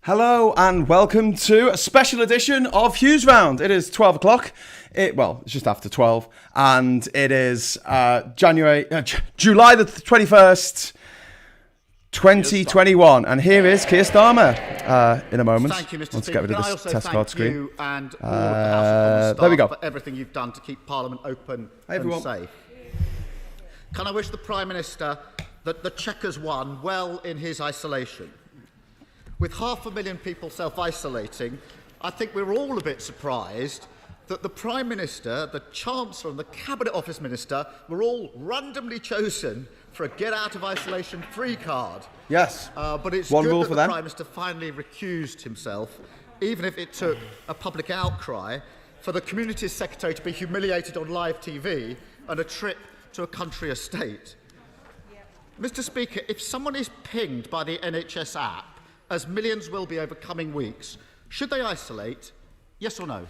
Hello and welcome to a special edition of HughesRound. It is 12 o'clock. It's just after 12, and it is July the 21st, 2021. And here is Keir Starmer in a moment. Thank you, Mr. Let's Speaker. get rid of this test card screen. You and all of the House and there we go. for everything you've done to keep Parliament open everyone. and safe. Can I wish the Prime Minister that the Chequers won well in his isolation? With 500,000 people self-isolating, I think we're all a bit surprised that the Prime Minister, the Chancellor and the Cabinet Office Minister were all randomly chosen for a get-out-of-isolation-free card. Yes. But it's One good rule that for the them. Prime Minister finally recused himself, even if it took a public outcry for the Communities Secretary to be humiliated on live TV and a trip to a country estate. Mr. Speaker, if someone is pinged by the NHS app, as millions will be over coming weeks, should they isolate? Yes or no?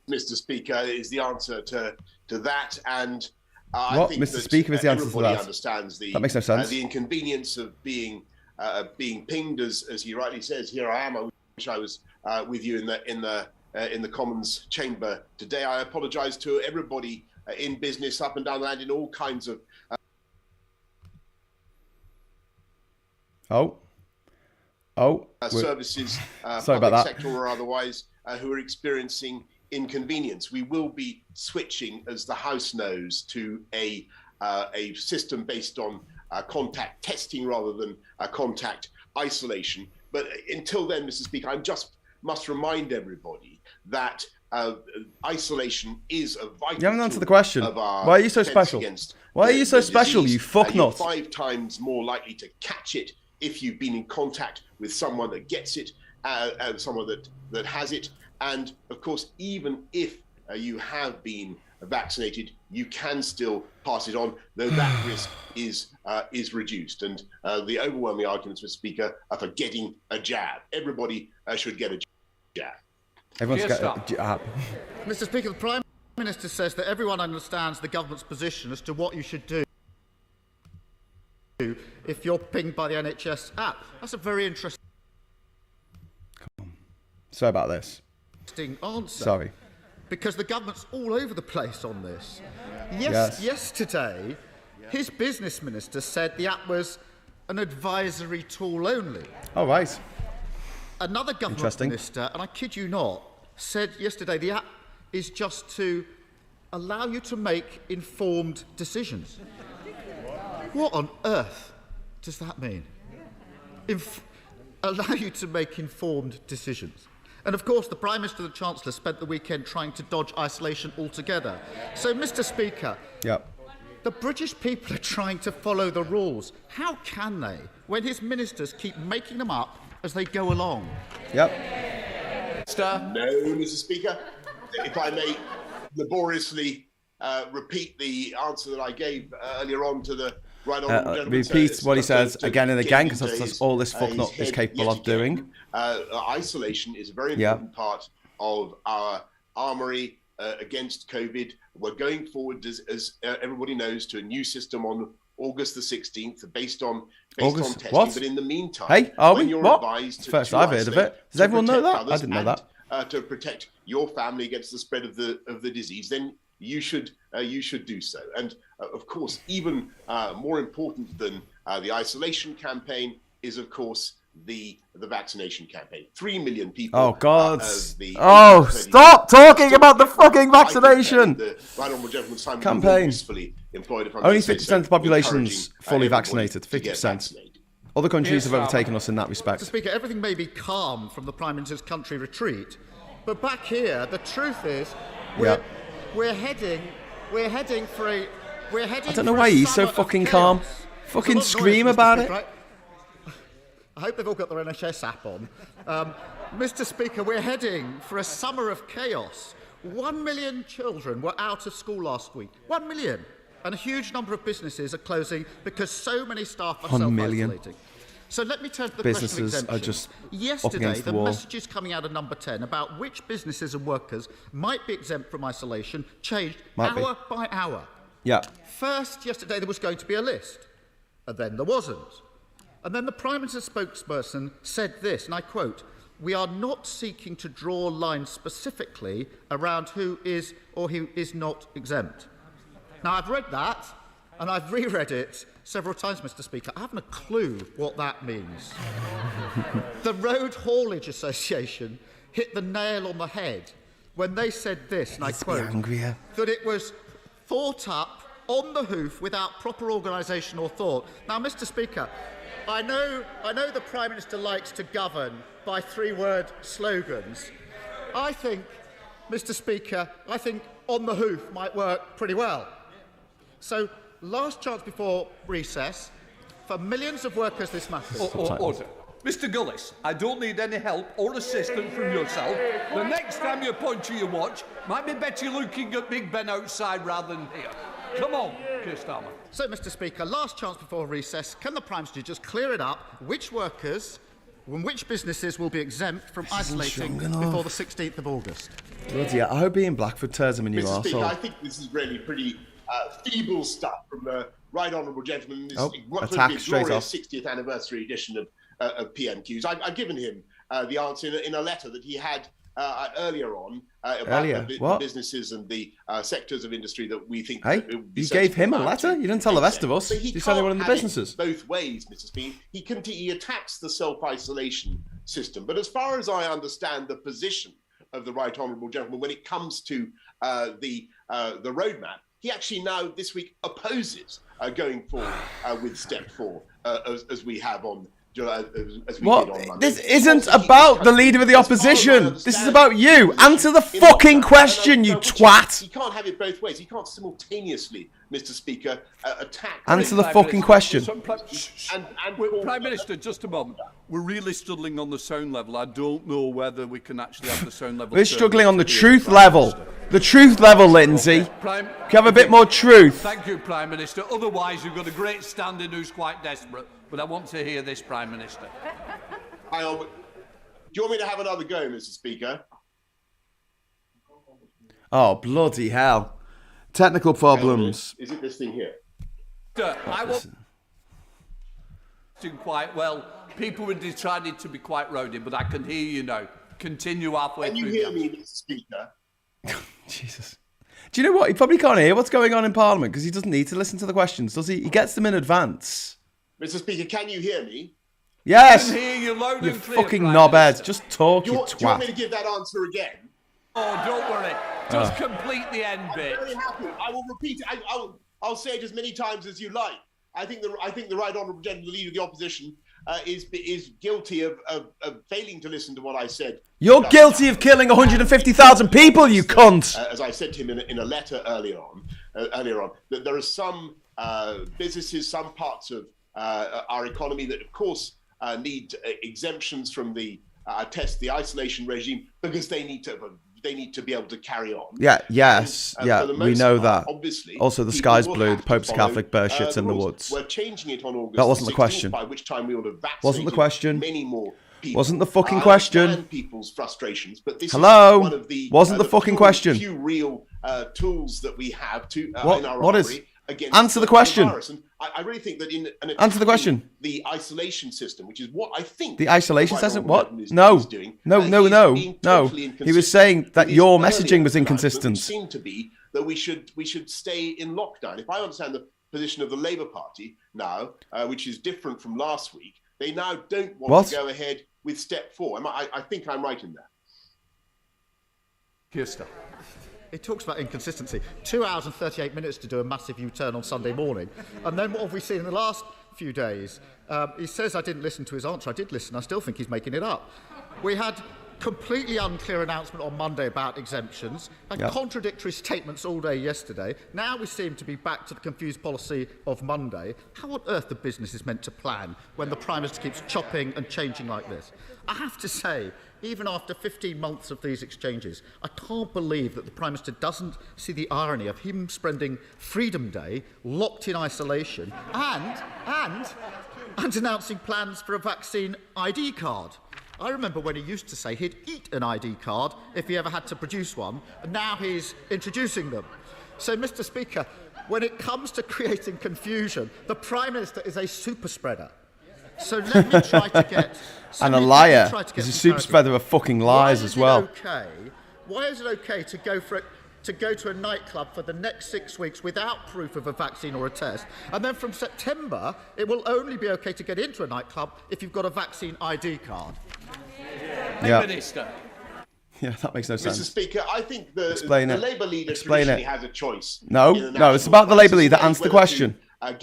Mr. Speaker, is the answer to that, and What? I think Mr. that Speaker is the answer to everybody that. understands That makes no sense. the inconvenience of being pinged, as he rightly says. Here I am. I wish I was with you in the Commons chamber today. I apologise to everybody in business up and down the land in all kinds of. Services, sorry about public that. sector or otherwise, who are experiencing inconvenience. We will be switching, as the House knows, to a system based on contact testing rather than contact isolation. But until then, Mr. Speaker, I just must remind everybody that isolation is a vital. You haven't answered the question. Why are you so special? Why are you so special, you fucknut? You're 5 times more likely to catch it if you've been in contact with someone that gets it, and someone that has it. And of course, even if you have been vaccinated, you can still pass it on, though that risk is reduced. And the overwhelming arguments, Mr. Speaker, are for getting a jab. Everybody should get a jab. Everyone's got a jab. Mr. Speaker, the Prime Minister says that everyone understands the government's position as to what you should do if you're pinged by the NHS app. That's a very interesting Sorry about this. answer. Sorry. Because the government's all over the place on this. Yes. Yesterday, his business minister said the app was an advisory tool only. Oh, right. Another government minister, and I kid you not, said yesterday the app is just to allow you to make informed decisions. What on earth does that mean? Allow you to make informed decisions. And of course, the Prime Minister and the Chancellor spent the weekend trying to dodge isolation altogether. So, Mr. Speaker, the British people are trying to follow the rules. How can they, when his ministers keep making them up as they go along? No, Mr. Speaker. If I may laboriously repeat the answer that I gave earlier on to the right honourable gentleman. Repeat what he says again and again, because that's all this fucknut is capable of doing. Isolation is a very important part of our armoury against COVID. We're going forward, as everybody knows, to a new system on August the 16th, based on testing. What? But in the meantime, hey, are we? You're what? advised to, First to I've heard of it. Does everyone know that? I didn't know that. To protect your family against the spread of the disease, then you should do so. And of course, even more important than the isolation campaign is, of course, the vaccination campaign. 3 million people. Oh God! Stop talking about the fucking vaccination campaign. Only 50% of the population's fully vaccinated. 50%. Other countries have overtaken us in that respect. Mr. Speaker, everything may be calm from the Prime Minister's country retreat, but back here, the truth is, we're heading for a. I don't know why he's so fucking calm. Fucking scream about it. I hope they've all got their NHS app on. Mr. Speaker, we're heading for a summer of chaos. 1 million children were out of school last week. 1 million. And a huge number of businesses are closing because so many staff are self-isolating. So let me turn to the businesses question of are just yesterday, the messages coming out of Number 10 about which businesses and workers might be exempt from isolation changed hour by hour. Yeah. First, yesterday, there was going to be a list, and then there wasn't. And then the Prime Minister's spokesperson said this, and I quote, "We are not seeking to draw lines specifically around who is or who is not exempt." Now, I've read that, and I've reread it several times, Mr. Speaker. I haven't a clue what that means. The Road Haulage Association hit the nail on the head when they said this, and I quote, that it was thought up on the hoof without proper organisation or thought. Now, Mr. Speaker, I know the Prime Minister likes to govern by three-word slogans. I think, Mr. Speaker, on the hoof might work pretty well. So, last chance before recess, for millions of workers this matters. Order. Mr. Gullis, I don't need any help or assistance from yourself. The next time you point to your watch, might be better looking at Big Ben outside rather than here. Come on, Keir Starmer. So, Mr. Speaker, last chance before recess, can the Prime Minister just clear it up which workers and which businesses will be exempt from isolating before the 16th of August? Bloody hell. I hope Ian Blackford tears him a new Mr. Speaker, arsehole. I think this is really pretty feeble stuff from the right honourable gentleman. This attack straight off. 60th anniversary edition of PMQs. I've given him the answer in a letter that he had earlier on about the businesses and the sectors of industry that we think. Hey, you gave him a letter? You didn't tell the rest of us. You said anyone in the businesses. Both ways, Mr. Speaker. He attacks the self-isolation system. But as far as I understand the position of the right honourable gentleman when it comes to the roadmap, he actually now this week opposes going forward with step 4 as we have on. What? This isn't about the leader of the opposition. This is about you. Answer the fucking question, you twat. You can't have it both ways. You can't simultaneously, Mr. Speaker, attack. Answer the fucking question. Prime Minister, just a moment. We're really struggling on the sound level. I don't know whether we can actually have the sound level. We're struggling on the truth level. The truth level, Lindsay. Can you have a bit more truth? Thank you, Prime Minister. Otherwise, you've got a great stand-in who's quite desperate. But I want to hear this, Prime Minister. Do you want me to have another go, Mr. Speaker? Oh, bloody hell. Technical problems. Is it this thing here? I was doing quite well. People were decided to be quite rowdy, but I can hear you now. Continue halfway through. Can you hear me, Mr. Speaker? Jesus. Do you know what? He probably can't hear what's going on in Parliament because he doesn't need to listen to the questions, does he? He gets them in advance. Mr. Speaker, can you hear me? Yes. I can hear you loud You and clear, fucking Prime knobhead. Minister. Just talk, you Do you want me twat. to give that answer again? Oh, don't worry. Just complete the end bit. I'm very happy. I will repeat it. I'll say it as many times as you like. I think the right honourable gentleman, the leader of the opposition, is guilty of failing to listen to what I said. You're guilty of killing 150,000 people, you cunt. As I said to him in a letter earlier on, that there are some businesses, some parts of our economy that, of course, need exemptions from the isolation regime because they need to be able to carry on. We know that. Obviously, also, the sky's blue, the Pope's Catholic, bear shits in the woods. We're changing it on August. That wasn't the 16th, question. By which time we would have vaccinated Wasn't the question. many more people. Wasn't the fucking question. I understand people's frustrations, but this Hello? is one of the Wasn't the fucking question. few real tools that we have to in our what is? armory against Answer the question. virus. And I really think that in an Answer the question. The isolation system, which is what I think The isolation right system? honourable What? is No. doing, No. being No. totally He inconsistent was saying that with your his messaging earlier was pronouncement, inconsistent. which seemed to be that we should stay in lockdown. If I understand the position of the Labour Party now, which is different from last week, they now don't want to go ahead with step 4. I think I'm right in that. Kirsten. It talks about inconsistency. 2 hours and 38 minutes to do a massive U-turn on Sunday morning. And then what have we seen in the last few days? He says I didn't listen to his answer. I did listen. I still think he's making it up. We had completely unclear announcement on Monday about exemptions and contradictory statements all day yesterday. Now we seem to be back to the confused policy of Monday. How on earth the business is meant to plan when the Prime Minister keeps chopping and changing like this? I have to say, even after 15 months of these exchanges, I can't believe that the Prime Minister doesn't see the irony of him spending Freedom Day locked in isolation and announcing plans for a vaccine ID card. I remember when he used to say he'd eat an ID card if he ever had to produce one, and now he's introducing them. So, Mr. Speaker, when it comes to creating confusion, the Prime Minister is a super spreader. So let me try to get... And a liar. He's a super spreader of fucking lies as well. Why is it okay to go to a nightclub for the next 6 weeks without proof of a vaccine or a test, and then from September it will only be okay to get into a nightclub if you've got a vaccine ID card? Yeah. Minister. Yeah, that makes no sense. Mr. Speaker, I think the Labour leader traditionally has a choice. No, it's about the Labour leader. Answer the question.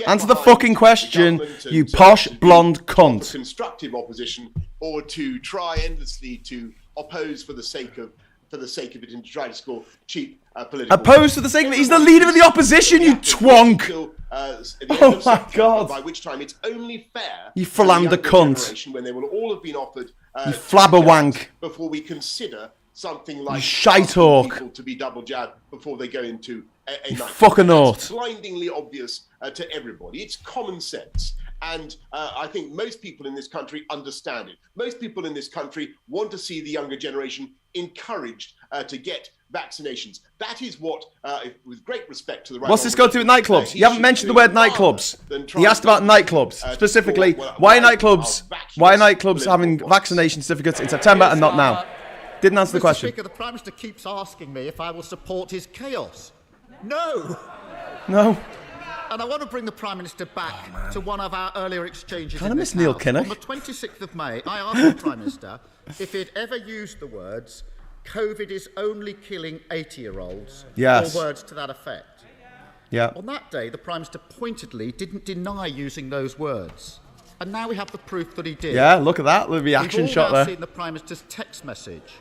Answer the fucking question, you posh blonde cunt. Constructive opposition, or to try endlessly to oppose for the sake of it and to try to score cheap political. Oppose for the sake of it. He's the leader of the opposition, you twonk. Oh my God. By which time it's only fair. You philander cunt. When they will all have been offered. You flabberwank. Before we consider something like shite-hawk to be double jabbed before they go into a night. Fucking naught. It's blindingly obvious to everybody. It's common sense. And I think most people in this country understand it. Most people in this country want to see the younger generation encouraged to get vaccinations. That is what, with great respect to the right... What's this got to do with nightclubs? You haven't mentioned the word nightclubs. He asked about nightclubs. Specifically, why are nightclubs having vaccination certificates in September and not now? Didn't answer the question. Mr. Speaker, the Prime Minister keeps asking me if I will support his chaos. No. No. And I want to bring the Prime Minister back to one of our earlier exchanges. Kind of miss Neil Kinnock. On the 26th of May, I asked the Prime Minister if he'd ever used the words, COVID is only killing 80-year-olds, yes, or words to that effect. Yeah. On that day, the Prime Minister pointedly didn't deny using those words. And now we have the proof that he did. Yeah, look at that, the reaction shot there. We've all now seen the Prime Minister's text message.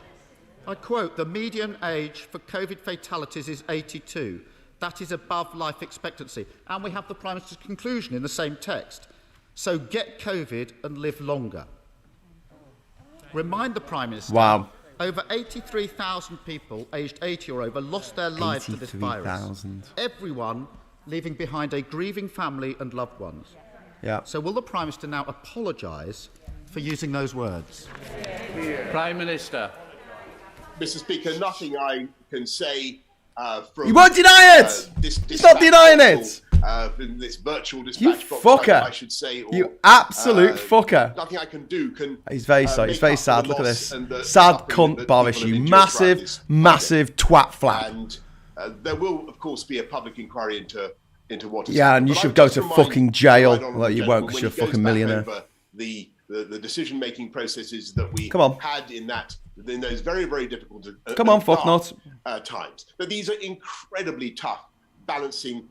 I quote, the median age for COVID fatalities is 82. That is above life expectancy. And we have the Prime Minister's conclusion in the same text. So get COVID and live longer. Remind the Prime Minister, wow, over 83,000 people aged 80 or over lost their lives to this virus. Everyone leaving behind a grieving family and loved ones. Yeah. So will the Prime Minister now apologise for using those words? Prime Minister. Mr. Speaker, nothing I can say from... You won't deny it! He's not denying it! In this virtual dispatch you box, fucker! I should say, or, you absolute fucker! Nothing I can do can... He's very sorry. He's very sad. Look at this. Sad cunt Boris, you massive twat flap. And there will, of course, be a public inquiry into what is... Yeah, and you should go to fucking jail. Well, you won't because you're a fucking millionaire. The decision-making processes that we had in those very, very difficult times. But these are incredibly tough balancing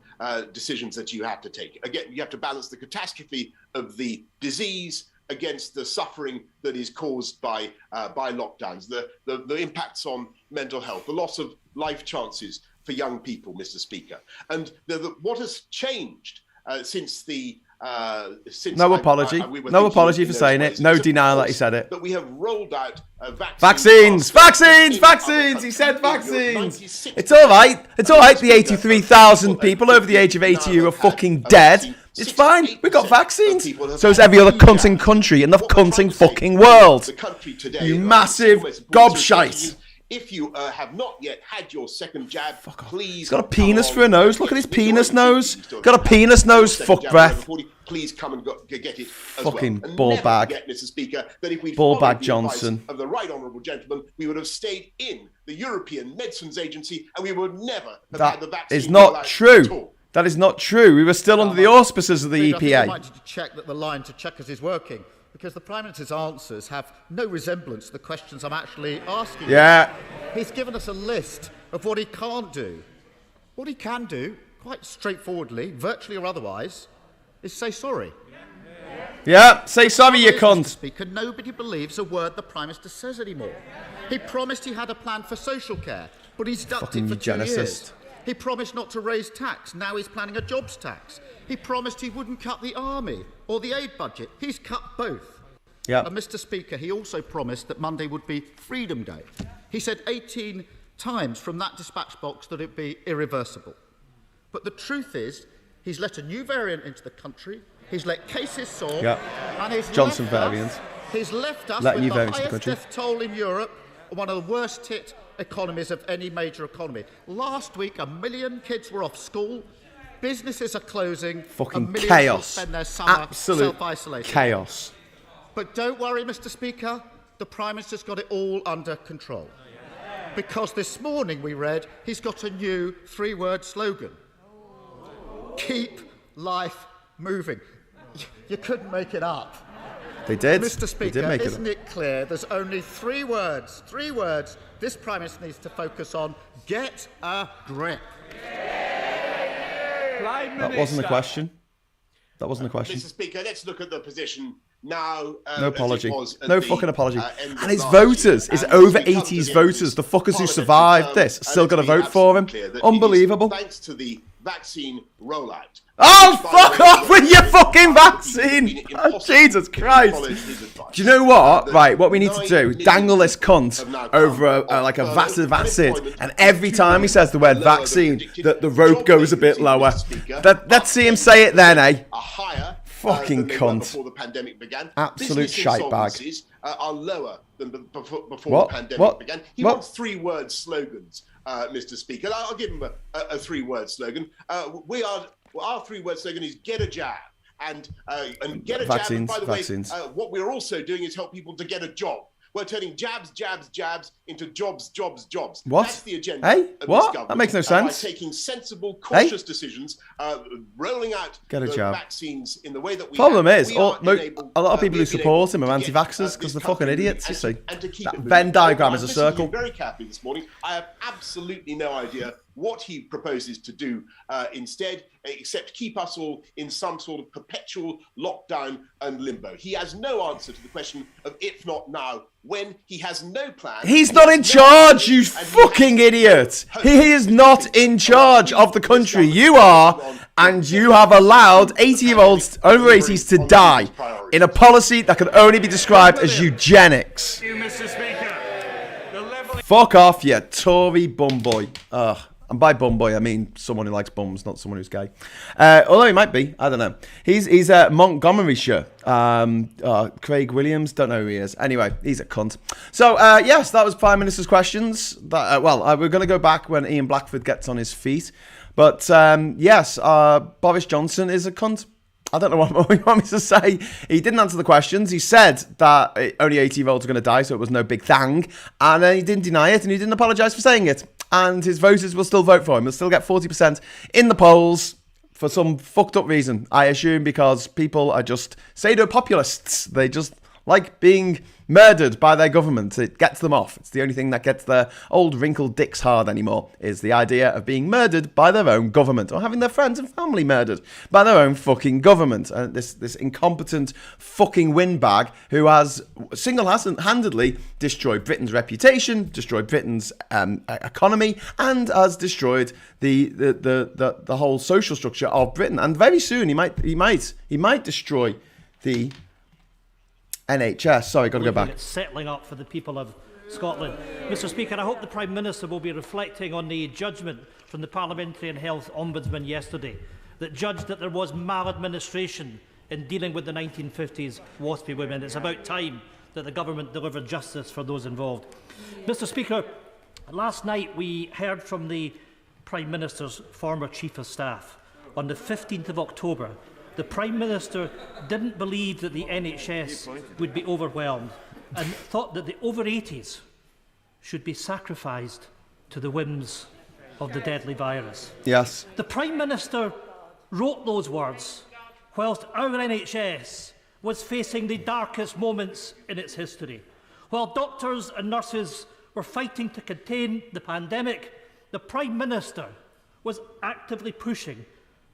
decisions that you have to take. Again, you have to balance the catastrophe of the disease against the suffering that is caused by lockdowns, the impacts on mental health, the loss of life chances for young people, Mr. Speaker. And what has changed since the... no apology for saying it. No denial that he said it. But we have rolled out vaccines. He said vaccines. It's all right. It's all right. The 83,000 people over the age of 80 who are fucking dead. It's fine. We've got vaccines. So is every other cunting country in the cunting fucking world. You massive gobshite. If you have not yet had your second jab, please... He's got a penis for a nose. Look at his penis nose. Got a penis nose, fuck breath. Please come and get it as fucking well. ball bag. Mr. Speaker, that if we'd ball bag the Johnson of the right honourable gentleman, we would have stayed in the European Medicines Agency and we would never have had the vaccine. That is not true. That is not true. We were still under the auspices of the EPA. I wanted to check that the line to checkers is working, because the Prime Minister's answers have no resemblance to the questions I'm actually asking. Yeah. He's given us a list of what he can't do. What he can do, quite straightforwardly, virtually or otherwise, is say sorry. Yeah, say sorry, you cunt. Speaker, nobody believes a word the Prime Minister says anymore. He promised he had a plan for social care, but he's ducked it for 2 years. He promised not to raise tax. Now he's planning a jobs tax. He promised he wouldn't cut the army or the aid budget. He's cut both. Yeah. And Mr. Speaker, he also promised that Monday would be Freedom Day. He said 18 times from that dispatch box that it'd be irreversible. But the truth is, he's let a new variant into the country. He's let cases soar. Yeah. And he's Johnson variant. He's left us let with the highest death toll in Europe, one of the worst hit economies of any major economy. Last week, 1 million kids were off school. Businesses are closing. Fucking chaos. chaos. Spend their summer Absolute self-isolating. chaos. But don't worry, Mr. Speaker, the Prime Minister's got it all under control. Because this morning we read he's got a new 3-word slogan. Keep life moving. You couldn't make it up. They did. Mr. Speaker, they did make isn't it clear there's only 3 words this Prime Minister needs to focus on? Get a grip. That wasn't the question. That wasn't the question. Mr. Speaker, let's look at the position now. No apology. No fucking apology. And his voters, his over 80s voters, the fuckers who survived this, still got to vote for him. Unbelievable. Thanks to the vaccine rollout. Oh, fuck off with your fucking vaccine! Oh, Jesus Christ. Do you know what? Right, what we need to do, dangle this cunt over like a vaccine, and every time he says the word vaccine, the rope goes a bit lower. Let's see him say it then, eh? Fucking cunt. Before the pandemic began. Absolute shite bag. Are lower than before the pandemic began. He wants 3-word slogans, Mr. Speaker. I'll give him a 3-word slogan. Our 3-word slogan is get a jab. And get a jab. And by the way, what we're also doing is help people to get a job. We're turning jabs into jobs. What? That's the agenda. Hey, of this what? government. That makes no sense. By taking sensible, cautious decisions, rolling out the vaccines in the way that we Problem have, is, a lot of people who support him are anti-vaxxers because they're fucking idiots, you see. That Venn diagram is a circle. Very carefully this morning. I have absolutely no idea what he proposes to do instead, except keep us all in some sort of perpetual lockdown and limbo. He has no answer to the question of if not now, when. He has no plan. He's not in charge, you fucking idiot. He is not in charge of the country. You are, and you have allowed 80-year-olds over 80s to die in a policy that can only be described as eugenics. Fuck off, you Tory bumboy. Ugh. And by bumboy, I mean someone who likes bums, not someone who's gay. Although he might be, I don't know. He's Montgomeryshire. Craig Williams, don't know who he is. Anyway, he's a cunt. So, yes, that was Prime Minister's questions. We're going to go back when Ian Blackford gets on his feet. But, yes, Boris Johnson is a cunt. I don't know what you want me to say. He didn't answer the questions. He said that only 80-year-olds are going to die, so it was no big thing. And then he didn't deny it, and he didn't apologise for saying it. And his voters will still vote for him. He'll still get 40% in the polls for some fucked up reason. I assume because people are just pseudo-populists. They just like being murdered by their government. It gets them off. It's the only thing that gets their old wrinkled dicks hard anymore, is the idea of being murdered by their own government, or having their friends and family murdered by their own fucking government. And this incompetent fucking windbag who has single-handedly destroyed Britain's reputation, destroyed Britain's economy, and has destroyed the whole social structure of Britain. And very soon he might destroy the NHS. Sorry, got to go back. It's settling up for the people of Scotland. Mr. Speaker, I hope the Prime Minister will be reflecting on the judgment from the Parliamentary and Health Ombudsman yesterday that judged that there was maladministration in dealing with the 1950s WASPy women. It's about time that the government delivered justice for those involved. Mr. Speaker, last night we heard from the Prime Minister's former Chief of Staff. On the 15th of October, the Prime Minister didn't believe that the NHS would be overwhelmed and thought that the over-80s should be sacrificed to the whims of the deadly virus. Yes. The Prime Minister wrote those words whilst our NHS was facing the darkest moments in its history. While doctors and nurses were fighting to contain the pandemic, the Prime Minister was actively pushing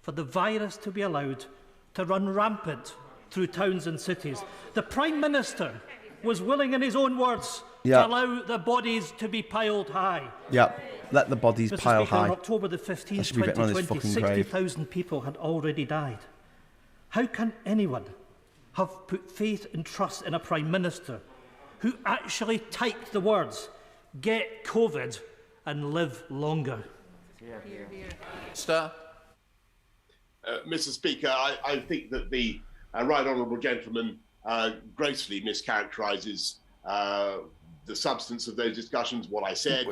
for the virus to be allowed to run rampant through towns and cities. The Prime Minister was willing, in his own words, to allow the bodies to be piled high. Yeah, let the bodies pile high. On October the 15th, 2020, 60,000 people had already died. How can anyone have put faith and trust in a Prime Minister who actually typed the words, "Get COVID and live longer"? Sir? Mr. Speaker, I think that the right honourable gentleman grossly mischaracterises the substance of those discussions. What I said,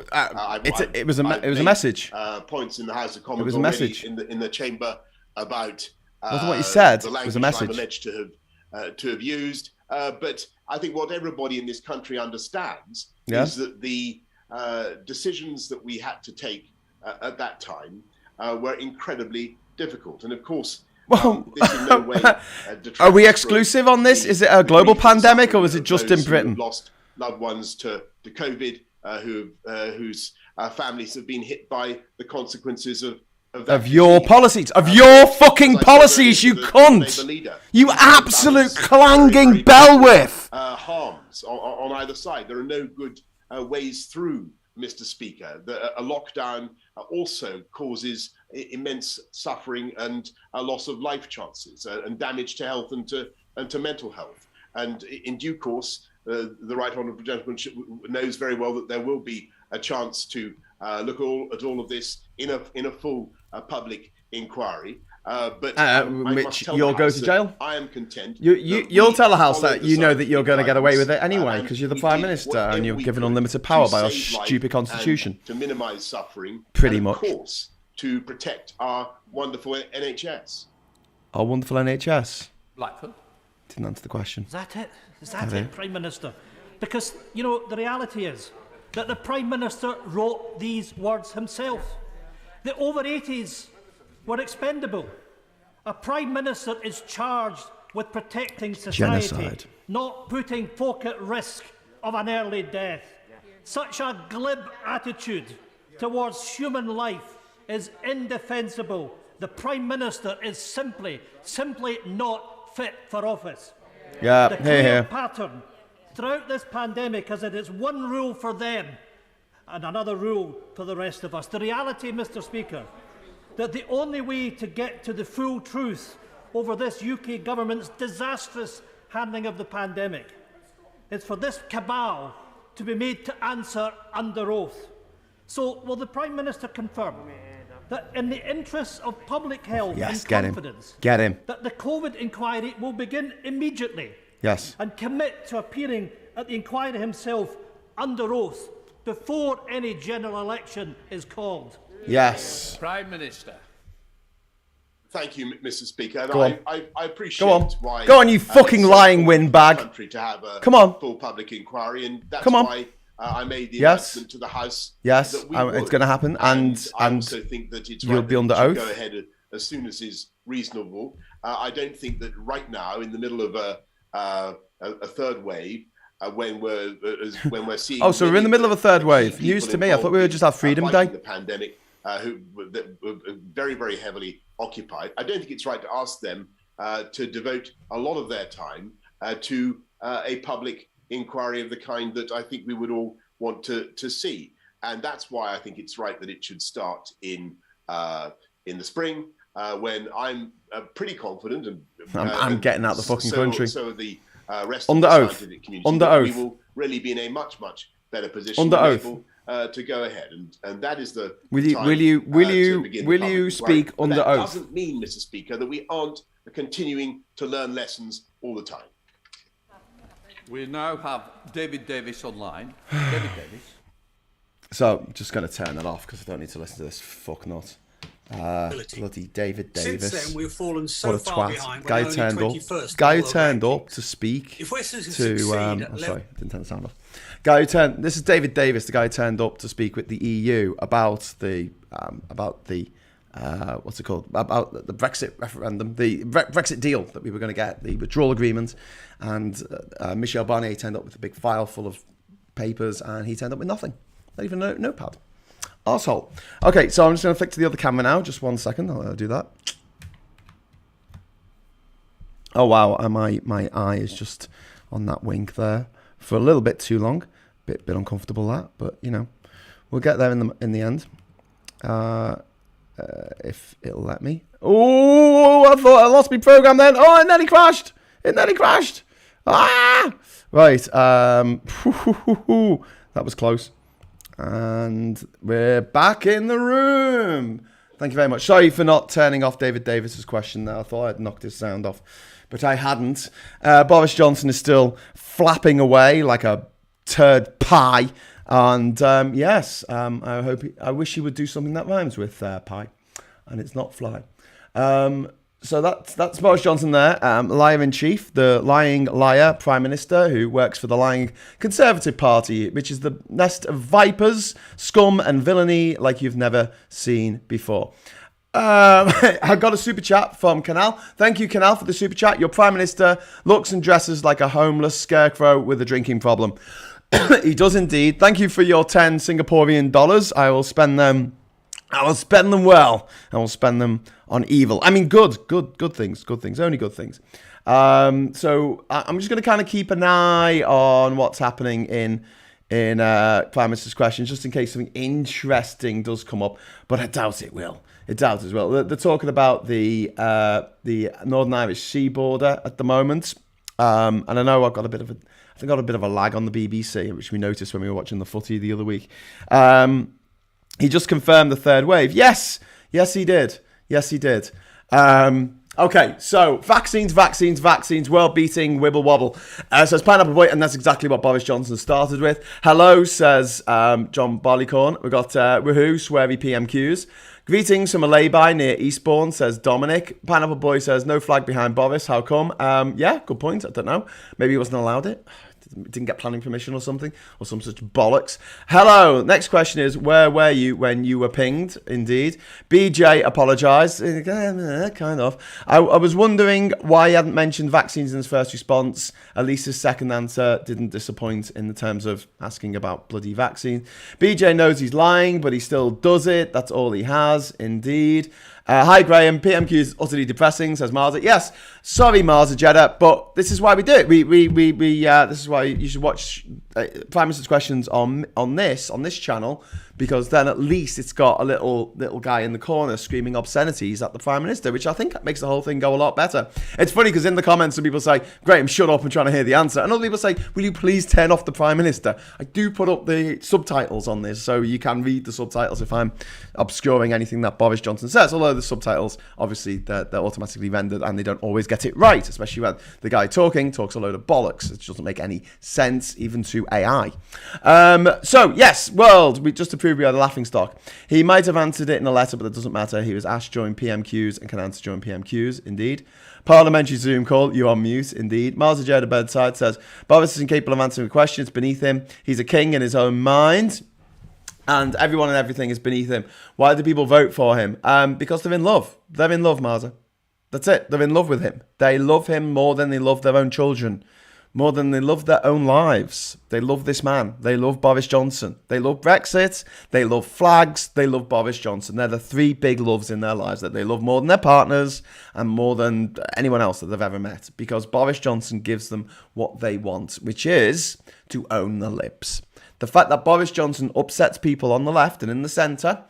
it was a message. Points in the House of Commons. It was a message in the chamber about wasn't what you said. The it was a message. I'm alleged to have used. But I think what everybody in this country understands is that the decisions that we had to take at that time were incredibly difficult. And of course, this in no way are we exclusive on this? Is it a global pandemic, or is it just in Britain? Lost loved ones to COVID, whose families have been hit by the consequences of your policies, of your fucking policies, you cunt! You absolute clanging bellwith! Harms on either side. There are no good ways through, Mr. Speaker. A lockdown also causes immense suffering and a loss of life chances and damage to health and to mental health. And in due course, the Right Honourable Gentleman knows very well that there will be a chance to look at all of this in a full public inquiry. But Mitch, you'll go to jail. I am content. You'll tell the House that you know that you're going to get away with it anyway, because you're the Prime Minister and you're given unlimited power by our stupid constitution. To minimise suffering, pretty much. Of course, to protect our wonderful NHS. Our wonderful NHS. Blackford. Didn't answer the question. Is that it? Is that it, Prime Minister? Because, you know, the reality is that the Prime Minister wrote these words himself. The over 80s were expendable. A Prime Minister is charged with protecting society, genocide, not putting folk at risk of an early death. Such a glib attitude towards human life is indefensible. The Prime Minister is simply not fit for office. Yeah, the clear pattern throughout this pandemic is that it's one rule for them and another rule for the rest of us. The reality, Mr. Speaker, that the only way to get to the full truth over this UK government's disastrous handling of the pandemic is for this cabal to be made to answer under oath. So, will the Prime Minister confirm that in the interests of public health and confidence, that the COVID inquiry will begin immediately? Yes. And commit to appearing at the inquiry himself under oath before any general election is called? Yes. Prime Minister. Thank you, Mr. Speaker. And Go on. I appreciate why. Go on, you fucking lying windbag. To have a Come on. Full public inquiry, and that's why I made the announcement to the House. Yes, that it's going to happen, and I also think that it's you'll right be under oath. Go ahead as soon as is reasonable. I don't think that right now, in the middle of a third wave, when we're seeing. Oh, so we're in the middle of a third wave. News to me. I thought we would just have Freedom Day. The pandemic, who were very, very heavily occupied. I don't think it's right to ask them to devote a lot of their time to a public inquiry of the kind that I think we would all want to see. And that's why I think it's right that it should start in the spring, when I'm pretty confident, and I'm getting out the fucking country. So the rest of the scientific community, under oath, we will really be in a much better position under oath to go ahead, and that is the will you speak under oath? That doesn't mean, Mr. Speaker, that we aren't continuing to learn lessons all the time. We now have David Davis online. David Davis. So I'm just going to turn it off because I don't need to listen to this fucknut. Bloody David Davis. Since then, we've fallen so what a far twat. behind. Guy turned up to speak to. Sorry, didn't turn the sound off. This is David Davis, the guy who turned up to speak with the EU about the what's it called? About the Brexit referendum, the Brexit deal that we were going to get, the withdrawal agreement, and Michel Barnier turned up with a big file full of papers, and he turned up with nothing, not even a notepad. Arsehole. Okay, so I'm just going to flick to the other camera now. Just 1 second. I'll do that. Oh, wow. My eye is just on that wink there for a little bit too long. Bit uncomfortable, that. But, you know, we'll get there in the end. If it'll let me. Oh, I thought I lost my program then. Oh, it nearly crashed. Ah! Right. That was close. And we're back in the room. Thank you very much. Sorry for not turning off David Davis's question there. I thought I'd knocked his sound off, but I hadn't. Boris Johnson is still flapping away like a turd pie. And yes, I wish he would do something that rhymes with pie, and it's not fly. So that's Boris Johnson there, liar in chief, the lying liar prime minister who works for the lying Conservative Party, which is the nest of vipers, scum and villainy like you've never seen before. I got a super chat from Canal. Thank you, Canal, for the super chat. Your prime minister looks and dresses like a homeless scarecrow with a drinking problem. He does indeed. Thank you for your 10 Singaporean dollars. I will spend them well. I will spend them on evil. I mean, good things, only good things. So I'm just going to kind of keep an eye on what's happening in Prime Minister's questions, just in case something interesting does come up. But I doubt it will. They're talking about the Northern Irish Sea border at the moment, and I know I got a bit of a lag on the BBC, which we noticed when we were watching the footy the other week. He just confirmed the third wave. Yes, he did. Okay, so vaccines, world-beating wibble wobble. Says Pineapple Boy, and that's exactly what Boris Johnson started with. Hello, says John Barleycorn. We've got woohoo, sweary PMQs. Greetings from a lay-by near Eastbourne, says Dominic. Pineapple Boy says, no flag behind Boris, how come? Yeah, good point, I don't know. Maybe he wasn't allowed it. Didn't get planning permission or something, or some such bollocks. Hello, next question is, where were you when you were pinged? Indeed. BJ apologised. Kind of. I was wondering why he hadn't mentioned vaccines in his first response. At least his second answer didn't disappoint in the terms of asking about bloody vaccine. BJ knows he's lying, but he still does it. That's all he has, indeed. Hi Graham, PMQ is utterly depressing, says Marza. Yes, sorry Marza Jeddah, but this is why we do it. This is why you should watch Prime Minister's Questions on this channel, because then at least it's got a little guy in the corner screaming obscenities at the Prime Minister, which I think makes the whole thing go a lot better. It's funny because in the comments some people say, Graham, shut up, I'm trying to hear the answer. And other people say, will you please turn off the Prime Minister? I do put up the subtitles on this, so you can read the subtitles if I'm obscuring anything that Boris Johnson says, although the subtitles, obviously, they're automatically rendered and they don't always get it right, especially when the guy talks a load of bollocks. It doesn't make any sense, even to AI. So, yes, world, just to prove we are the laughing stock. He might have answered it in a letter, but it doesn't matter. He was asked during PMQs and can answer during PMQs, indeed. Parliamentary Zoom call, you're on mute, indeed. Marza Jeddah bedside says, Boris is incapable of answering a question, it's beneath him. He's a king in his own mind. And everyone and everything is beneath him. Why do people vote for him? Because they're in love. They're in love, Marza. That's it. They're in love with him. They love him more than they love their own children. More than they love their own lives. They love this man. They love Boris Johnson. They love Brexit. They love flags. They love Boris Johnson. They're the three big loves in their lives that they love more than their partners and more than anyone else that they've ever met. Because Boris Johnson gives them what they want, which is to own the libs. The fact that Boris Johnson upsets people on the left and in the centre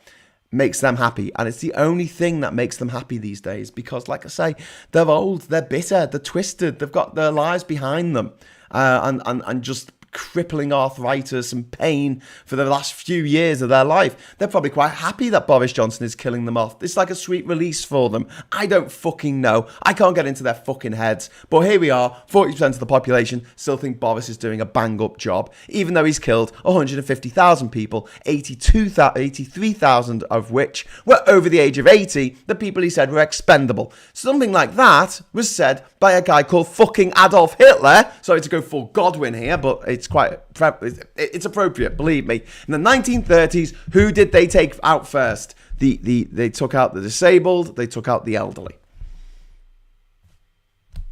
makes them happy. And it's the only thing that makes them happy these days. Because, like I say, they're old, they're bitter, they're twisted, they've got their lives behind them. And just crippling arthritis and pain for the last few years of their life. They're probably quite happy that Boris Johnson is killing them off. It's like a sweet release for them. I don't fucking know. I can't get into their fucking heads. But here we are, 40% of the population still think Boris is doing a bang-up job, even though he's killed 150,000 people, 83,000 of which were over the age of 80, the people he said were expendable. Something like that was said by a guy called fucking Adolf Hitler. Sorry to go full Godwin here, but it's appropriate, believe me. In the 1930s, who did they take out first? They took out the disabled, they took out the elderly.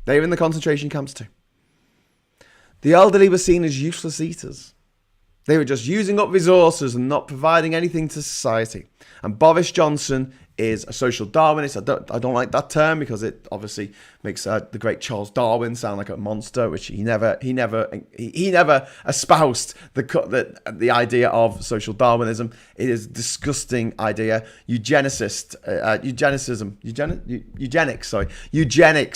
They were in the concentration camps too. The elderly were seen as useless eaters. They were just using up resources and not providing anything to society. And Boris Johnson is a social Darwinist. I don't like that term because it obviously makes the great Charles Darwin sound like a monster, which he never espoused the idea of social Darwinism. It is a disgusting idea. Eugenics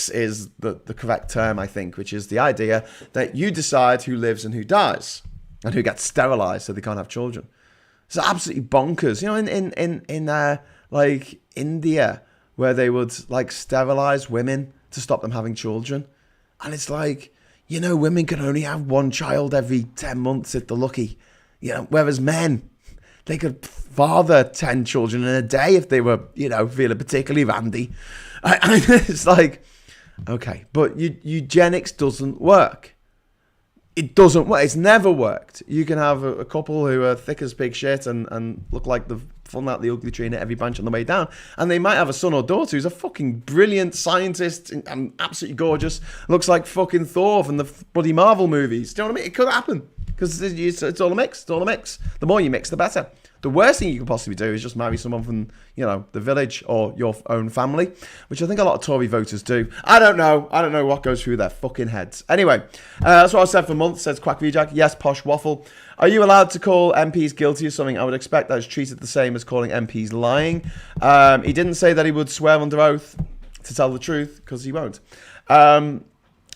is the correct term, I think, which is the idea that you decide who lives and who dies and who gets sterilized so they can't have children. It's absolutely bonkers. You know, in like India, where they would like sterilize women to stop them having children. And it's like, you know, women can only have one child every 10 months if they're lucky. You know, whereas men, they could father 10 children in a day if they were, feeling particularly randy. It's like, okay, but eugenics doesn't work. It doesn't work. It's never worked. You can have a couple who are thick as pig shit and look like they've fallen out the ugly tree in every branch on the way down. And they might have a son or daughter who's a fucking brilliant scientist and absolutely gorgeous. Looks like fucking Thor from the bloody Marvel movies. Do you know what I mean? It could happen. Because it's all a mix. It's all a mix. The more you mix, the better. The worst thing you could possibly do is just marry someone from, the village or your own family, which I think a lot of Tory voters do. I don't know what goes through their fucking heads. Anyway, that's what I've said for months, says Quack VJack. Yes, posh waffle. Are you allowed to call MPs guilty of something? I would expect that is treated the same as calling MPs lying. He didn't say that he would swear under oath to tell the truth, because he won't.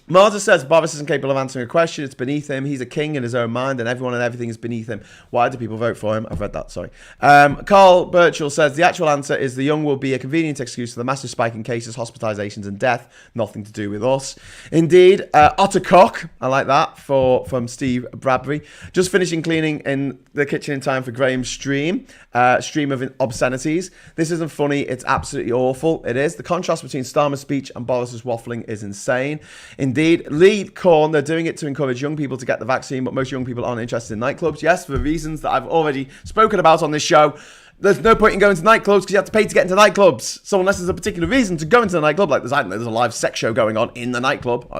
Marta says Boris isn't capable of answering a question. It's beneath him. He's a king in his own mind, and everyone and everything is beneath him. Why do people vote for him? I've read that, sorry. Carl Birchall says the actual answer is the young will be a convenient excuse for the massive spike in cases, hospitalisations and death. Nothing to do with us. Indeed. Ottercock, I like that, from Steve Bradbury. Just finishing cleaning in the kitchen in time for Graham's stream of obscenities. This isn't funny. It's absolutely awful. It is. The contrast between Starmer's speech and Boris's waffling is insane. Indeed, Lee Corn, they're doing it to encourage young people to get the vaccine, but most young people aren't interested in nightclubs. Yes, for the reasons that I've already spoken about on this show. There's no point in going to nightclubs because you have to pay to get into nightclubs. So unless there's a particular reason to go into the nightclub, like there's a live sex show going on in the nightclub,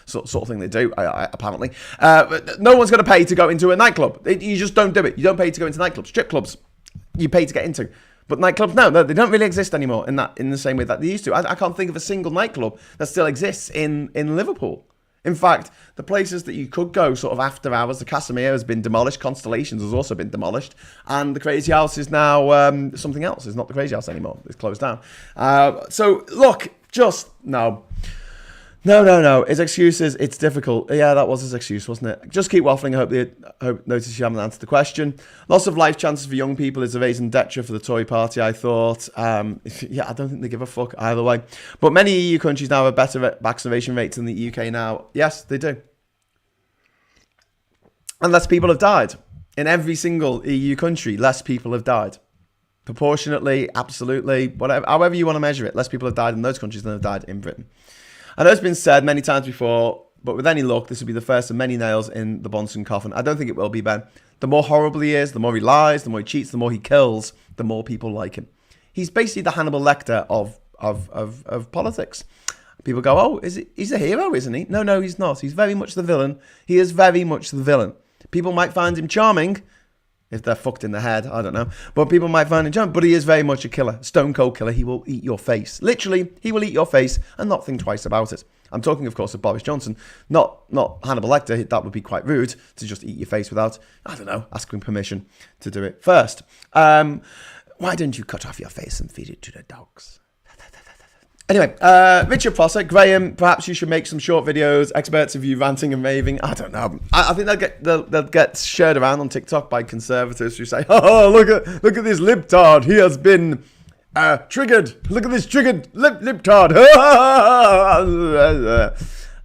sort of thing they do, apparently. But no one's going to pay to go into a nightclub. You just don't do it. You don't pay to go into nightclubs. Strip clubs, you pay to get into. But nightclubs, no, they don't really exist anymore in the same way that they used to. I can't think of a single nightclub that still exists in Liverpool. In fact, the places that you could go sort of after hours, the Casimir has been demolished, Constellations has also been demolished, and the Crazy House is now something else. It's not the Crazy House anymore. It's closed down. So, look, just no. No. His excuses, it's difficult. Yeah, that was his excuse, wasn't it? Just keep waffling. I hope notice you haven't answered the question. Loss of life chances for young people is a raison d'etre for the Tory party, I thought. I don't think they give a fuck either way. But many EU countries now have better vaccination rates than the UK now. Yes, they do. And less people have died. In every single EU country, less people have died. Proportionately, absolutely, whatever, however you want to measure it, less people have died in those countries than have died in Britain. I know it's been said many times before, but with any luck, this will be the first of many nails in the Bonson coffin. I don't think it will be, Ben. The more horrible he is, the more he lies, the more he cheats, the more he kills, the more people like him. He's basically the Hannibal Lecter of politics. People go, oh, he's a hero, isn't he? No, he's not. He's very much the villain. He is very much the villain. People might find him charming, if they're fucked in the head, I don't know. But people might find him charming, but he is very much a killer. Stone cold killer. He will eat your face. Literally, he will eat your face and not think twice about it. I'm talking, of course, of Boris Johnson, not Hannibal Lecter. That would be quite rude to just eat your face without, I don't know, asking permission to do it first. Why don't you cut off your face and feed it to the dogs? Anyway, Richard Prosser, Graham, perhaps you should make some short videos, experts of you ranting and raving. I don't know. I think they'll get shared around on TikTok by conservatives who say, oh, look at this libtard. He has been triggered. Look at this triggered libtard.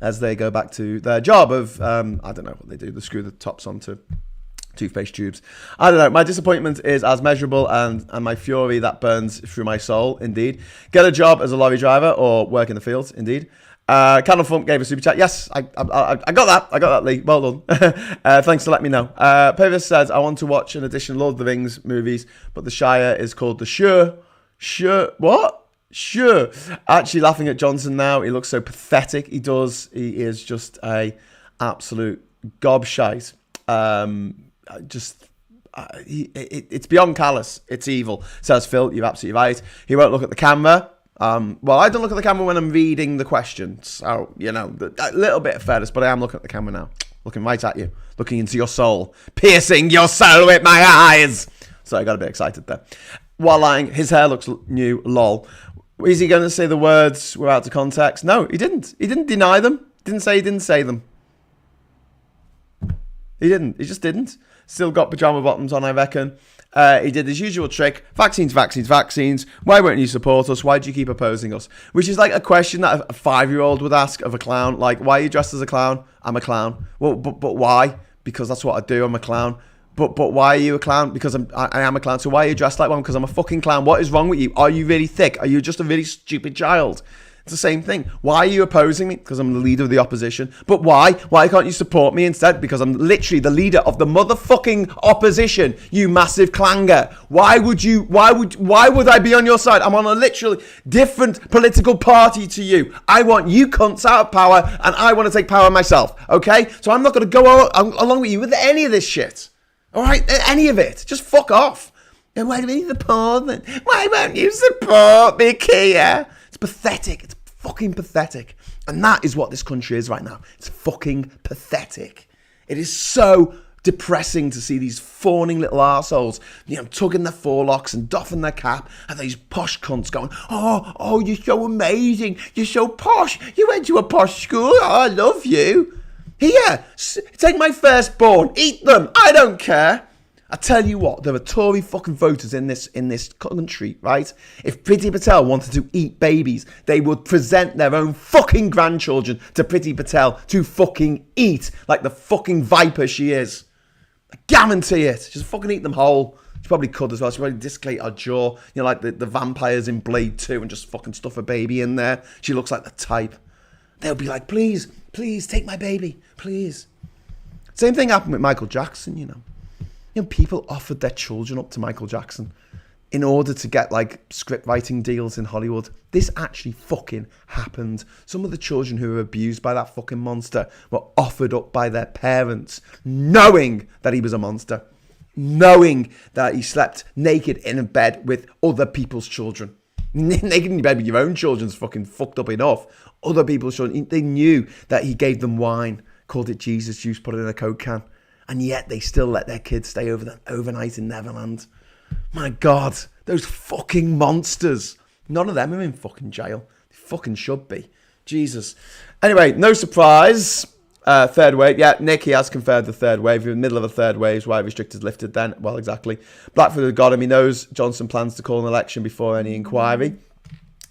As they go back to their job of, I don't know what they do. They screw the tops onto toothpaste tubes. I don't know. My disappointment is as measurable and my fury that burns through my soul, indeed. Get a job as a lorry driver or work in the fields, indeed. Candle Fump gave a super chat. Yes, I got that, Lee. Well done. Thanks for letting me know. Pavis says, I want to watch an edition of Lord of the Rings movies, but the Shire is called the Sure. What? Sure. Actually laughing at Johnson now. He looks so pathetic. He does. He is just a absolute gobshite. It's beyond callous. It's evil, says Phil. You're absolutely right. He won't look at the camera. Well, I don't look at the camera when I'm reading the questions. So, a little bit of fairness, but I am looking at the camera now. Looking right at you. Looking into your soul. Piercing your soul with my eyes. So I got a bit excited there. While lying, his hair looks new. Lol. Is he going to say the words were out of context? No, he didn't. He didn't deny them. Didn't say he didn't say them. He didn't. He just didn't. Still got pyjama bottoms on, I reckon. He did his usual trick. Vaccines. Why won't you support us? Why do you keep opposing us? Which is like a question that a 5-year-old would ask of a clown. Like, why are you dressed as a clown? I'm a clown. Well, but why? Because that's what I do. I'm a clown. But why are you a clown? Because I am a clown. So why are you dressed like one? Because I'm a fucking clown. What is wrong with you? Are you really thick? Are you just a really stupid child? It's the same thing. Why are you opposing me? Because I'm the leader of the opposition. But why? Why can't you support me instead? Because I'm literally the leader of the motherfucking opposition, you massive clanger. Why would I be on your side? I'm on a literally different political party to you. I want you cunts out of power, and I want to take power myself. Okay? So I'm not going to go along with you with any of this shit. All right? Any of it. Just fuck off. And why do we support them? Why won't you support me, Kia? It's pathetic. It's fucking pathetic. And that is what this country is right now. It's fucking pathetic. It is so depressing to see these fawning little arseholes, tugging their forelocks and doffing their cap, and these posh cunts going, oh, you're so amazing. You're so posh. You went to a posh school. Oh, I love you. Here, take my firstborn. Eat them. I don't care. I tell you what, there are Tory fucking voters in this country, right? If Priti Patel wanted to eat babies, they would present their own fucking grandchildren to Priti Patel to fucking eat like the fucking viper she is. I guarantee it. She'll fucking eat them whole. She probably could as well. She probably disclate her jaw, like the vampires in Blade 2 and just fucking stuff a baby in there. She looks like the type. They'll be like, please, take my baby, please. Same thing happened with Michael Jackson, people offered their children up to Michael Jackson in order to get script writing deals in Hollywood. This actually fucking happened. Some of the children who were abused by that fucking monster were offered up by their parents, knowing that he was a monster, knowing that he slept naked in a bed with other people's children. Naked in bed with your own children's fucking fucked up enough. Other people's children, they knew that he gave them wine, called it Jesus juice, put it in a Coke can. And yet they still let their kids stay overnight in Neverland. My God, those fucking monsters. None of them are in fucking jail. They fucking should be. Jesus. Anyway, no surprise. Third wave. Yeah, Nick, he has confirmed the third wave. We're in the middle of a third wave. Why restricted lifted then? Well, exactly. Blackford have got him. He knows Johnson plans to call an election before any inquiry.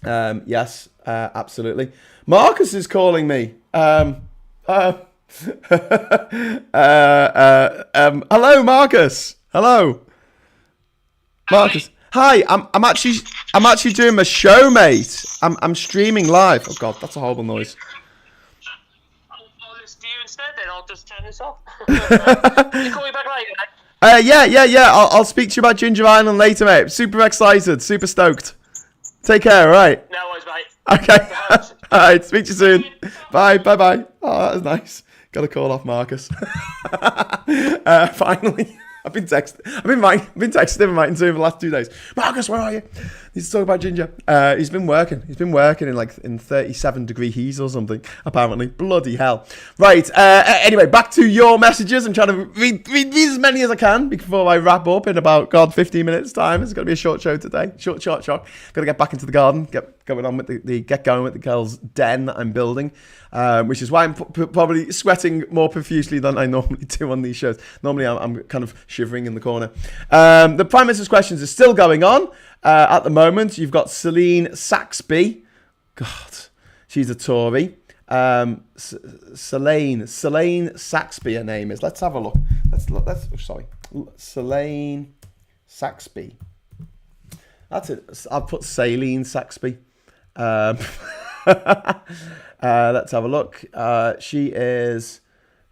Yes, absolutely. Marcus is calling me. Hello, Marcus. Hello, Marcus. Hi, I'm actually doing my show, mate. I'm streaming live. Oh God, that's a horrible noise. I'll listen to you instead. Then I'll just turn this off. Can you call me back later? Yeah. I'll speak to you about Ginger Island later, mate. Super excited, super stoked. Take care. All right. No worries, mate. Okay. All right. Speak to you soon. Bye. Oh, that was nice. Got to call off Marcus. Finally, I've been texting him and writing to him for the last 2 days. Marcus, where are you? Need to talk about Ginger. He's been working in 37-degree heat or something. Apparently, bloody hell. Right. Anyway, back to your messages. I'm trying to read as many as I can before I wrap up in about 15 minutes time. It's going to be a short show today. Short. Got to get back into the garden. Get going with the girls' den that I'm building. Which is why I'm probably sweating more profusely than I normally do on these shows. Normally, I'm kind of shivering in the corner. The Prime Minister's questions are still going on at the moment. You've got Celine Saxby. God, she's a Tory. Celine Saxby, her name is. Let's have a look. Celine Saxby. That's it. I'll put Celine Saxby. Let's have a look. She is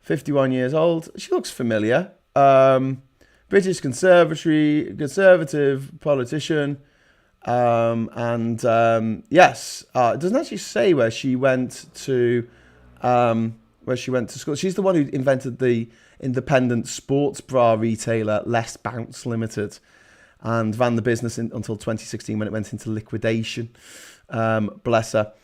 51 years old. She looks familiar. British conservative politician. Yes, it doesn't actually say where she went to school. She's the one who invented the independent sports bra retailer Less Bounce Limited and ran the business until 2016 when it went into liquidation. Bless her.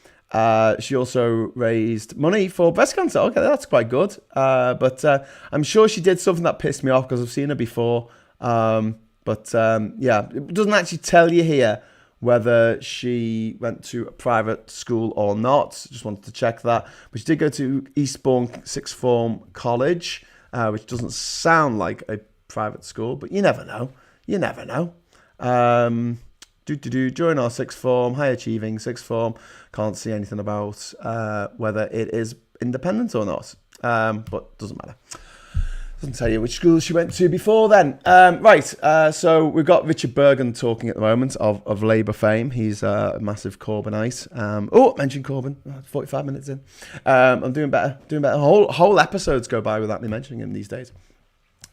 She also raised money for breast cancer. Okay, that's quite good. But I'm sure she did something that pissed me off because I've seen her before. Yeah, it doesn't actually tell you here whether she went to a private school or not. Just wanted to check that. But she did go to Eastbourne Sixth Form College, which doesn't sound like a private school, but you never know. During our sixth form, high achieving sixth form, can't see anything about whether it is independent or not, but doesn't matter. Doesn't tell you which school she went to before then. So we've got Richard Bergen talking at the moment of Labour fame. He's a massive Corbynite. Mention Corbyn. 45 minutes in. I'm doing better. Whole episodes go by without me mentioning him these days.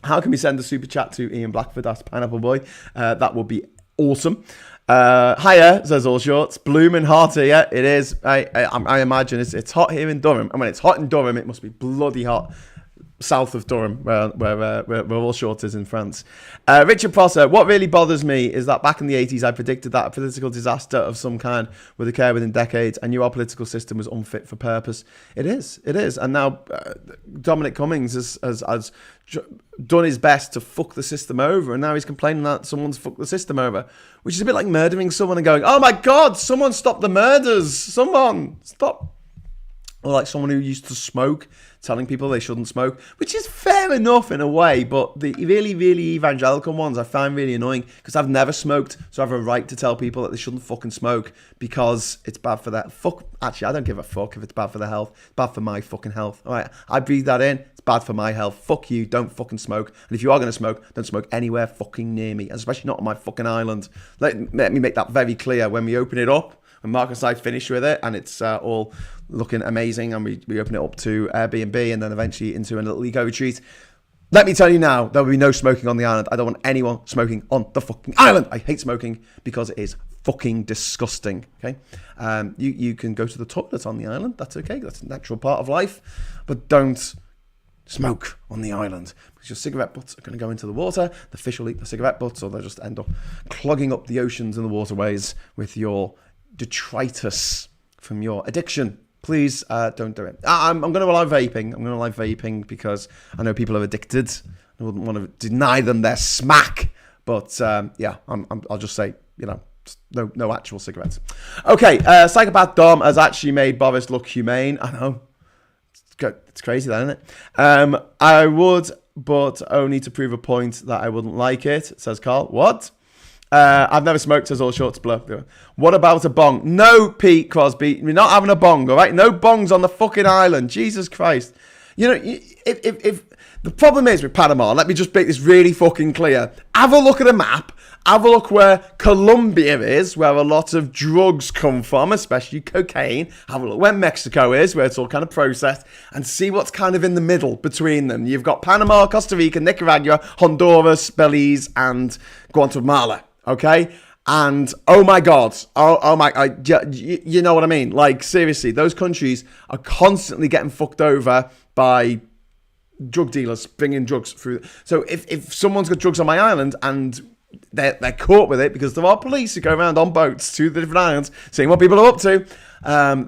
How can we send a super chat to Ian Blackford? That's Pineapple Boy. That would be awesome. Hiya, says All Shorts. Blooming hot here. It is. I imagine it's hot here in Durham. And when it's hot in Durham, it must be bloody hot south of Durham, where All Shorts is in France. Richard Prosser, what really bothers me is that back in the 80s, I predicted that a political disaster of some kind would occur within decades. I knew our political system was unfit for purpose. It is. And now Dominic Cummings has done his best to fuck the system over, and now he's complaining that someone's fucked the system over, which is a bit like murdering someone and going, oh my God, someone stop the murders. Someone stop. Or like someone who used to smoke, telling people they shouldn't smoke, which is fair enough in a way, but the really, really evangelical ones I find really annoying because I've never smoked, so I have a right to tell people that they shouldn't fucking smoke because it's bad for their... Actually, I don't give a fuck if it's bad for their health. It's bad for my fucking health. All right, I breathe that in. It's bad for my health. Fuck you, don't fucking smoke. And if you are going to smoke, don't smoke anywhere fucking near me, especially not on my fucking island. Let me make that very clear when we open it up. When Marcus and I finish with it and it's all looking amazing and we open it up to Airbnb and then eventually into a little eco retreat. Let me tell you now, there will be no smoking on the island. I don't want anyone smoking on the fucking island. I hate smoking because it is fucking disgusting. Okay, you can go to the toilet on the island. That's okay. That's a natural part of life. But don't smoke on the island because your cigarette butts are going to go into the water. The fish will eat the cigarette butts or they'll just end up clogging up the oceans and the waterways with your detritus from your addiction. Please don't do it. I'm going to allow vaping. Because I know people are addicted. I wouldn't want to deny them their smack. But I'll just say, no actual cigarettes. Okay, Psychopath Dom has actually made Boris look humane. I know. It's crazy, that, isn't it? I would, but only to prove a point that I wouldn't like it, says Carl. What? I've never smoked, says All Shorts Blur. What about a bong? No, Pete Crosby. We're not having a bong, all right? No bongs on the fucking island. Jesus Christ. If the problem is with Panama, let me just make this really fucking clear. Have a look at a map. Have a look where Colombia is, where a lot of drugs come from, especially cocaine. Have a look where Mexico is, where it's all kind of processed, and see what's kind of in the middle between them. You've got Panama, Costa Rica, Nicaragua, Honduras, Belize, and Guatemala. Okay, and oh my God, you know what I mean? Like seriously, those countries are constantly getting fucked over by drug dealers bringing drugs through. So if someone's got drugs on my island and they're caught with it because there are police who go around on boats to the different islands seeing what people are up to,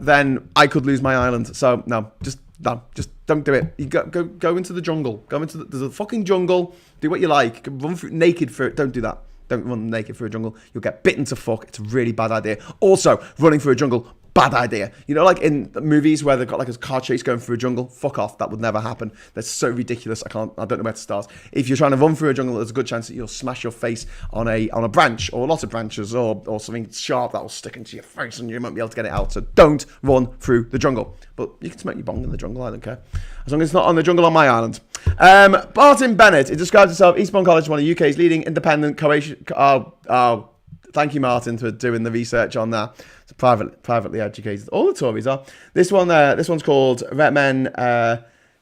then I could lose my island. So just don't do it. You go into the jungle. There's a fucking jungle. Do what you like. Run through naked through it. Don't do that. Don't run naked through a jungle. You'll get bitten to fuck. It's a really bad idea. Also, running through a jungle, bad idea. Like in movies where they've got like a car chase going through a jungle. Fuck off. That would never happen. That's so ridiculous. I don't know where to start. If you're trying to run through a jungle, there's a good chance that you'll smash your face on a branch or a lot of branches or something sharp that will stick into your face and you won't be able to get it out. So don't run through the jungle. But you can smoke your bong in the jungle. I don't care. As long as it's not on the jungle on my island. Martin Bennett. It describes itself, Eastbourne College, one of the UK's leading independent Croatian... Oh, thank you, Martin, for doing the research on that. It's privately educated. All the Tories are. This one's called Retmen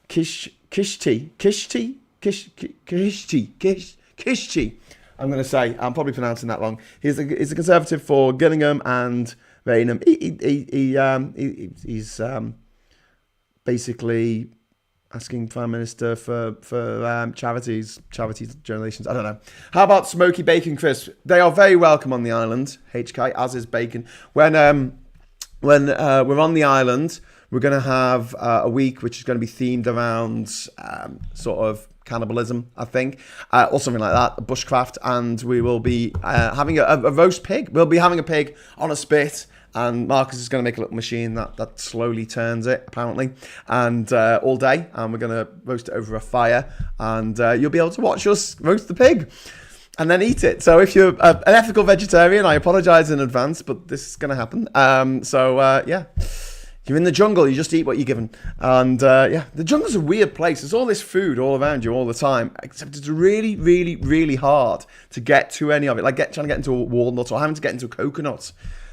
Kishti. I'm going to say, I'm probably pronouncing that wrong. He's a Conservative for Gillingham and Raynham. He's basically asking Prime Minister for charities donations. I don't know. How about Smoky Bacon Crisps? They are very welcome on the island, HK, as is bacon. When we're on the island, we're going to have a week which is going to be themed around sort of cannibalism, I think, or something like that, bushcraft, and we will be having a roast pig. We'll be having a pig on a spit, and Marcus is going to make a little machine that slowly turns it, apparently, and all day, and we're going to roast it over a fire, and you'll be able to watch us roast the pig and then eat it. So if you're an ethical vegetarian, I apologise in advance, but this is going to happen. Yeah. You're in the jungle, you just eat what you're given. And the jungle's a weird place. There's all this food all around you all the time, except it's really, really, really hard to get to any of it. Like trying to get into a walnut or having to get into a coconut.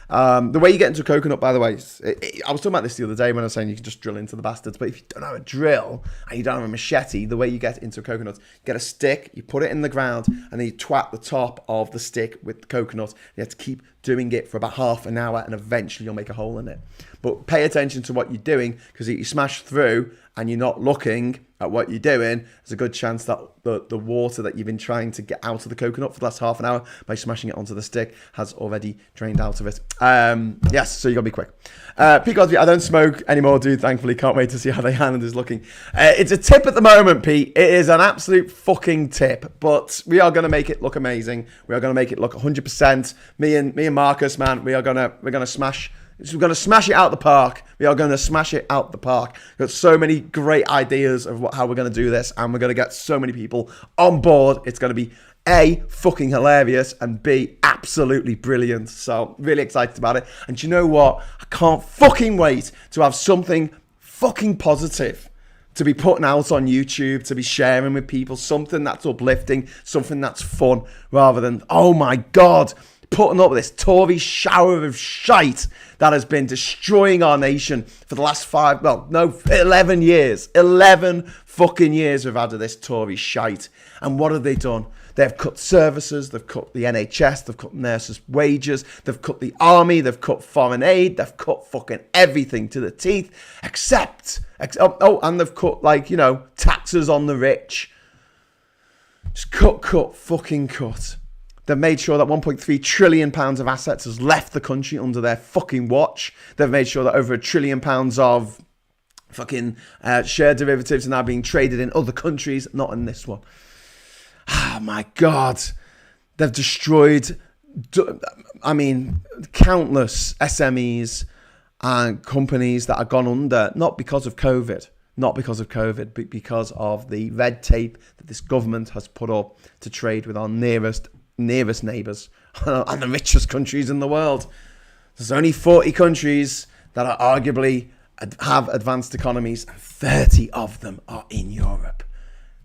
The way you get into a coconut, by the way, I was talking about this the other day when I was saying you can just drill into the bastards, but if you don't have a drill and you don't have a machete, the way you get into a coconut, you get a stick, you put it in the ground, and then you twat the top of the stick with the coconut. You have to keep doing it for about half an hour, and eventually you'll make a hole in it. But pay attention to what you're doing, because if you smash through and you're not looking at what you're doing, there's a good chance that the water that you've been trying to get out of the coconut for the last half an hour by smashing it onto the stick has already drained out of it. Yes, so you got to be quick. Pete Godby, I don't smoke anymore, dude. Thankfully, can't wait to see how the hand is looking. It's a tip at the moment, Pete. It is an absolute fucking tip, but we are going to make it look amazing. We are going to make it look 100%. Me and Marcus, man, we're gonna smash. We're going to smash it out the park. We are going to smash it out the park. We've got so many great ideas of how we're going to do this, and we're going to get so many people on board. It's going to be A, fucking hilarious, and B, absolutely brilliant. So, really excited about it. And you know what? I can't fucking wait to have something fucking positive to be putting out on YouTube, to be sharing with people, something that's uplifting, something that's fun, rather than, oh my God, putting up with this Tory shower of shite that has been destroying our nation for the last 11 years. 11 fucking years we've had of this Tory shite. And what have they done? They've cut services, they've cut the NHS, they've cut nurses' wages, they've cut the army, they've cut foreign aid, they've cut fucking everything to the teeth, except and they've cut, taxes on the rich. Just cut, fucking cut. They've made sure that 1.3 trillion pounds of assets has left the country under their fucking watch. They've made sure that over £1 trillion of fucking share derivatives are now being traded in other countries, not in this one. Oh my God. They've destroyed, countless SMEs and companies that have gone under, not because of COVID, but because of the red tape that this government has put up to trade with our nearest neighbours and the richest countries in the world. There's only 40 countries that are arguably have advanced economies, and 30 of them are in Europe.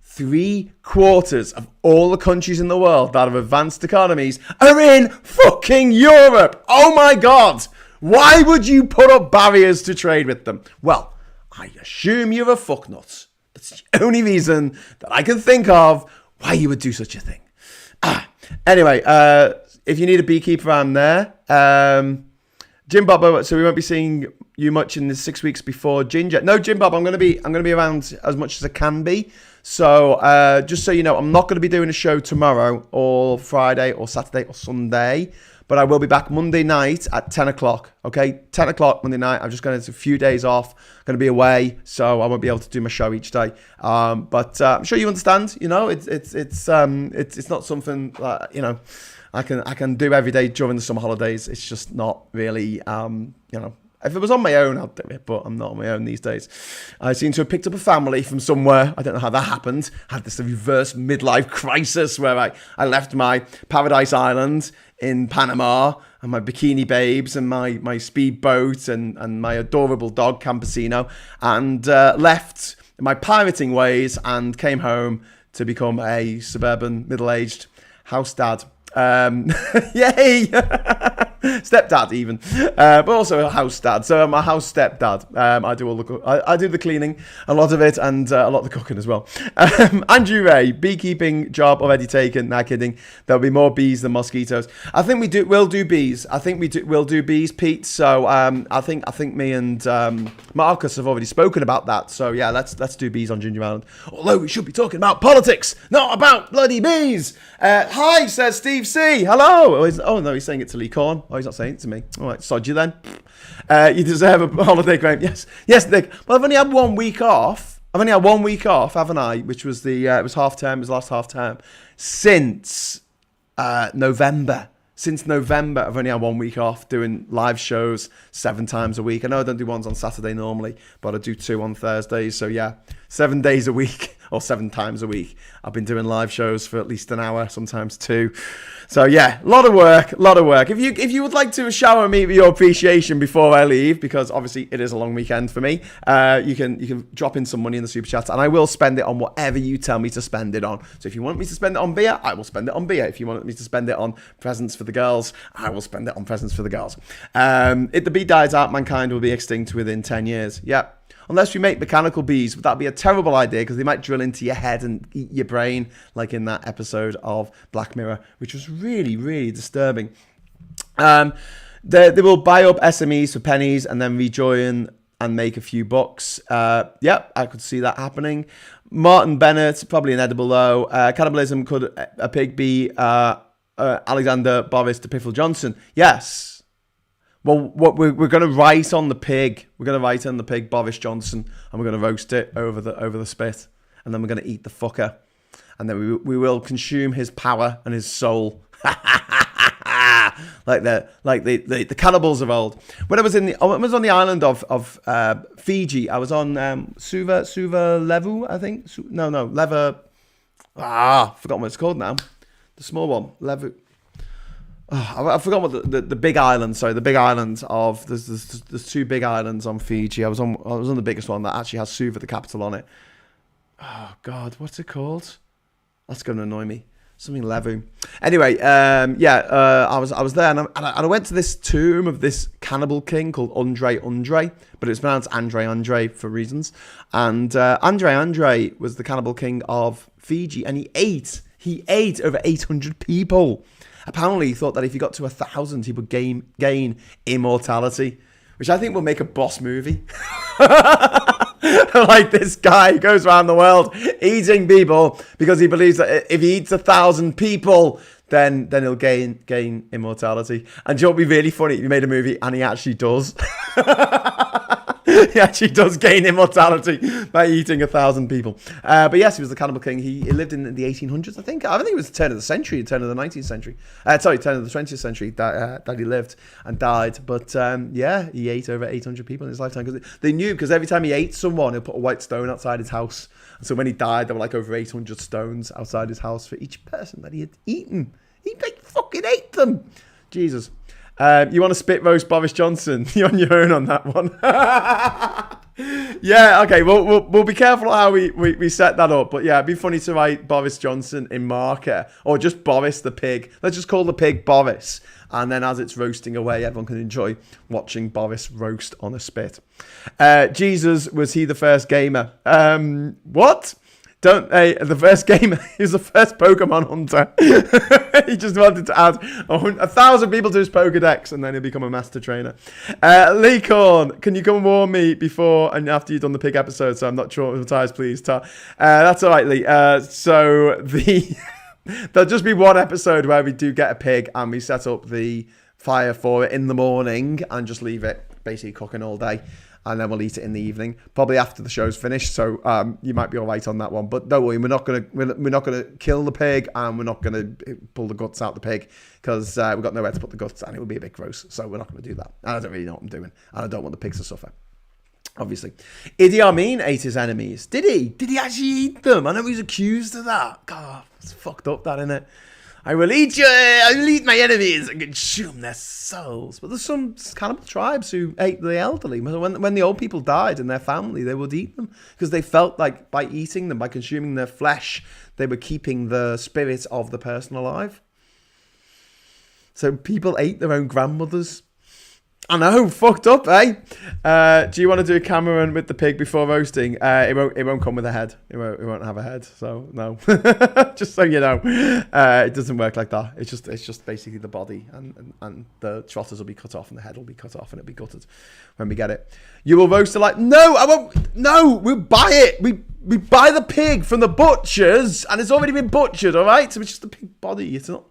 3/4 of all the countries in the world that have advanced economies are in fucking Europe. Oh my God. Why would you put up barriers to trade with them? Well, I assume you're a fucknut. That's the only reason that I can think of why you would do such a thing. Anyway, if you need a beekeeper, I'm there. Jim Bob, so we won't be seeing you much in the 6 weeks before Ginger. No, Jim Bob, I'm gonna be around as much as I can be. So just so you know, I'm not going to be doing a show tomorrow or Friday or Saturday or Sunday, but I will be back Monday night at 10 o'clock. Okay, 10 o'clock Monday night. I'm just going to take a few days off. I'm going to be away, so I won't be able to do my show each day. But I'm sure you understand. It's not something that, I can do every day during the summer holidays. It's just not really If it was on my own, I'd do it, but I'm not on my own these days. I seem to have picked up a family from somewhere. I don't know how that happened. I had this reverse midlife crisis where I left my paradise island in Panama and my bikini babes and my speedboat and my adorable dog, Campesino, and left my pirating ways and came home to become a suburban middle-aged house dad. Yay! Stepdad even, but also a house dad. So I'm a house stepdad. I do the cleaning, a lot of it, and a lot of the cooking as well. Andrew Ray, beekeeping job already taken. Nah, kidding. There'll be more bees than mosquitoes. I think we'll do bees. We'll do bees, Pete. So I think me and Marcus have already spoken about that. So yeah, let's do bees on Ginger Island. Although we should be talking about politics, not about bloody bees. Hi, says Steve C. Hello. Oh no, he's saying it to Lee Corn. Oh, he's not saying it to me. All right, sod you then. You deserve a holiday, Graham. Yes, Nick. Well, I've only had 1 week off. Haven't I? Which was it was half term. It was last half term since November. Since November, I've only had 1 week off doing live shows 7 times a week. I know I don't do ones on Saturday normally, but I do 2 on Thursdays. So yeah, 7 days a week or 7 times a week. I've been doing live shows for at least an hour, sometimes 2. So yeah, a lot of work. If you would like to shower me with your appreciation before I leave, because obviously it is a long weekend for me, you can drop in some money in the super chat, and I will spend it on whatever you tell me to spend it on. So if you want me to spend it on beer, I will spend it on beer. If you want me to spend it on presents for the girls, I will spend it on presents for the girls. If the bee dies out, mankind will be extinct within 10 years. Yep. Unless we make mechanical bees, would that be a terrible idea? Because they might drill into your head and eat your brain, like in that episode of Black Mirror, which was really, really disturbing. They will buy up SMEs for pennies and then rejoin and make a few bucks. Yep, I could see that happening. Martin Bennett, probably inedible though. Cannibalism, could a pig be Alexander Boris to Piffle Johnson? Yes. Well, we're going to write on the pig. We're going to write on the pig Boris Johnson, and we're going to roast it over the spit, and then we're going to eat the fucker, and then we will consume his power and his soul, like the cannibals of old. When I was on the island of Fiji, I was on Suva Levu, I think. Leva. Forgotten what it's called now. The small one, Levu. I forgot what the big island. Sorry, the big island of there's 2 big islands on Fiji. I was on the biggest one that actually has Suva, the capital, on it. Oh God, what's it called? That's going to annoy me. Something Levu. Anyway, I was there, and I went to this tomb of this cannibal king called Andre, but it's pronounced Andre for reasons. And Andre was the cannibal king of Fiji, and he ate over 800 people. Apparently, he thought that if he got to 1,000, he would gain immortality, which I think will make a boss movie. Like this guy goes around the world eating people because he believes that if he eats 1,000 people, then he'll gain immortality. And do you know what would be really funny? If he made a movie and he actually does. He actually does gain immortality by eating 1,000 people. But yes, he was the cannibal king. He lived in the 1800s, I think. I think it was the turn of the century, turn of the 19th century. Turn of the 20th century that he lived and died. But yeah, he ate over 800 people in his lifetime. Because they knew, because every time he ate someone, he'll put a white stone outside his house. And so when he died, there were like over 800 stones outside his house for each person that he had eaten. He fucking ate them. Jesus. You want to spit roast Boris Johnson? You're on your own on that one. Yeah, okay. We'll be careful how we set that up. But yeah, it'd be funny to write Boris Johnson in marker, or just Boris the pig. Let's just call the pig Boris. And then as it's roasting away, everyone can enjoy watching Boris roast on a spit. Jesus, was he the first gamer? What? The first gamer, he was the first Pokemon hunter. He just wanted to add 1,000 people to his Pokedex, and then he'll become a master trainer. Lee Corn, can you come and warn me before and after you've done the pig episode, so I'm not traumatized, please, Tar? That's all right, Lee. So there'll just be one episode where we do get a pig and we set up the fire for it in the morning and just leave it basically cooking all day. And then we'll eat it in the evening, probably after the show's finished. So you might be all right on that one. But don't worry, we're not gonna kill the pig, and we're not gonna pull the guts out the pig, because we've got nowhere to put the guts, and it would be a bit gross. So we're not gonna do that. And I don't really know what I'm doing, and I don't want the pigs to suffer. Obviously, Idi Amin ate his enemies. Did he? Did he actually eat them? I know he's accused of that. God, it's fucked up, that, isn't it? I will eat my enemies and consume their souls. But there's some cannibal tribes who ate the elderly. When the old people died in their family, they would eat them because they felt like by eating them, by consuming their flesh, they were keeping the spirit of the person alive. So people ate their own grandmothers. I know, fucked up, eh? Do you want to do a Cameron with the pig before roasting? It won't come with a head. It won't have a head. So no, just so you know, it doesn't work like that. It's just basically the body, and the trotters will be cut off and the head will be cut off and it'll be gutted when we get it. You will roast it like no, I won't. No, we'll buy it. We buy the pig from the butchers and it's already been butchered. All right, so it's just the pig body. It's not.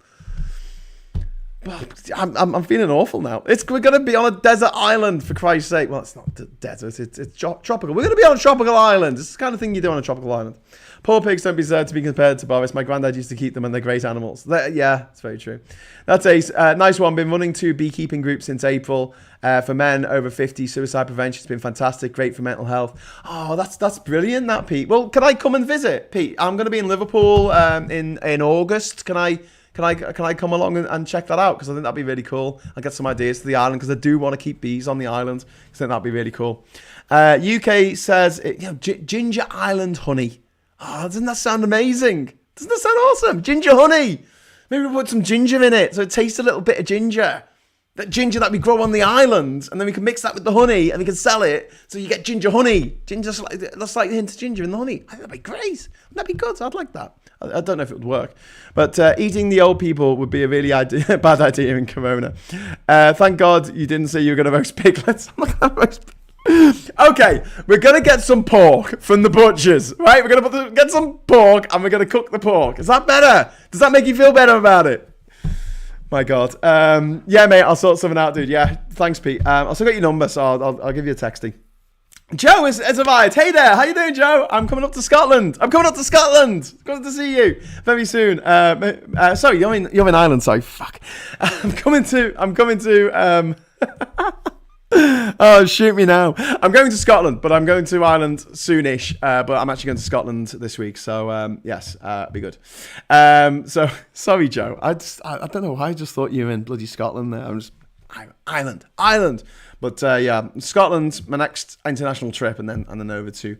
I'm feeling awful now. We're going to be on a desert island, for Christ's sake. Well, it's not desert. It's tropical. We're going to be on a tropical island. It's the kind of thing you do on a tropical island. Poor pigs don't deserve to be compared to Boris. My granddad used to keep them and they're great animals. Yeah, it's very true. That's a nice one. Been running 2 beekeeping groups since April for men over 50. Suicide prevention has been fantastic. Great for mental health. Oh, that's brilliant, that, Pete. Well, can I come and visit, Pete? I'm going to be in Liverpool in August. Can I come along and check that out? Because I think that'd be really cool. I'll get some ideas for the island because I do want to keep bees on the island. I think that'd be really cool. UK says, ginger island honey. Oh, doesn't that sound amazing? Doesn't that sound awesome? Ginger honey. Maybe we'll put some ginger in it so it tastes a little bit of ginger. That ginger that we grow on the island, and then we can mix that with the honey and we can sell it so you get ginger honey. Ginger's that's like a hint of ginger in the honey. I think that'd be great. That'd be good. I'd like that. I don't know if it would work. But eating the old people would be a really bad idea in Corona. Thank God you didn't say you were going to roast piglets. I'm not going to roast piglets. Okay, we're going to get some pork from the butchers, right? We're going to get some pork and we're going to cook the pork. Is that better? Does that make you feel better about it? My God. Yeah, mate, I'll sort something out, dude. Yeah, thanks, Pete. I'll still get your number, so I'll give you a texting. Joe has arrived. Hey there, how you doing, Joe? I'm coming up to Scotland. Good to see you very soon. Sorry, you're in Ireland. Sorry, fuck. I'm coming to. Oh, shoot me now. I'm going to Scotland, but I'm going to Ireland soonish. But I'm actually going to Scotland this week, so yes, be good. So sorry, Joe. I don't know why I just thought you were in bloody Scotland there. I'm just Ireland. But yeah, Scotland's my next international trip, and then over to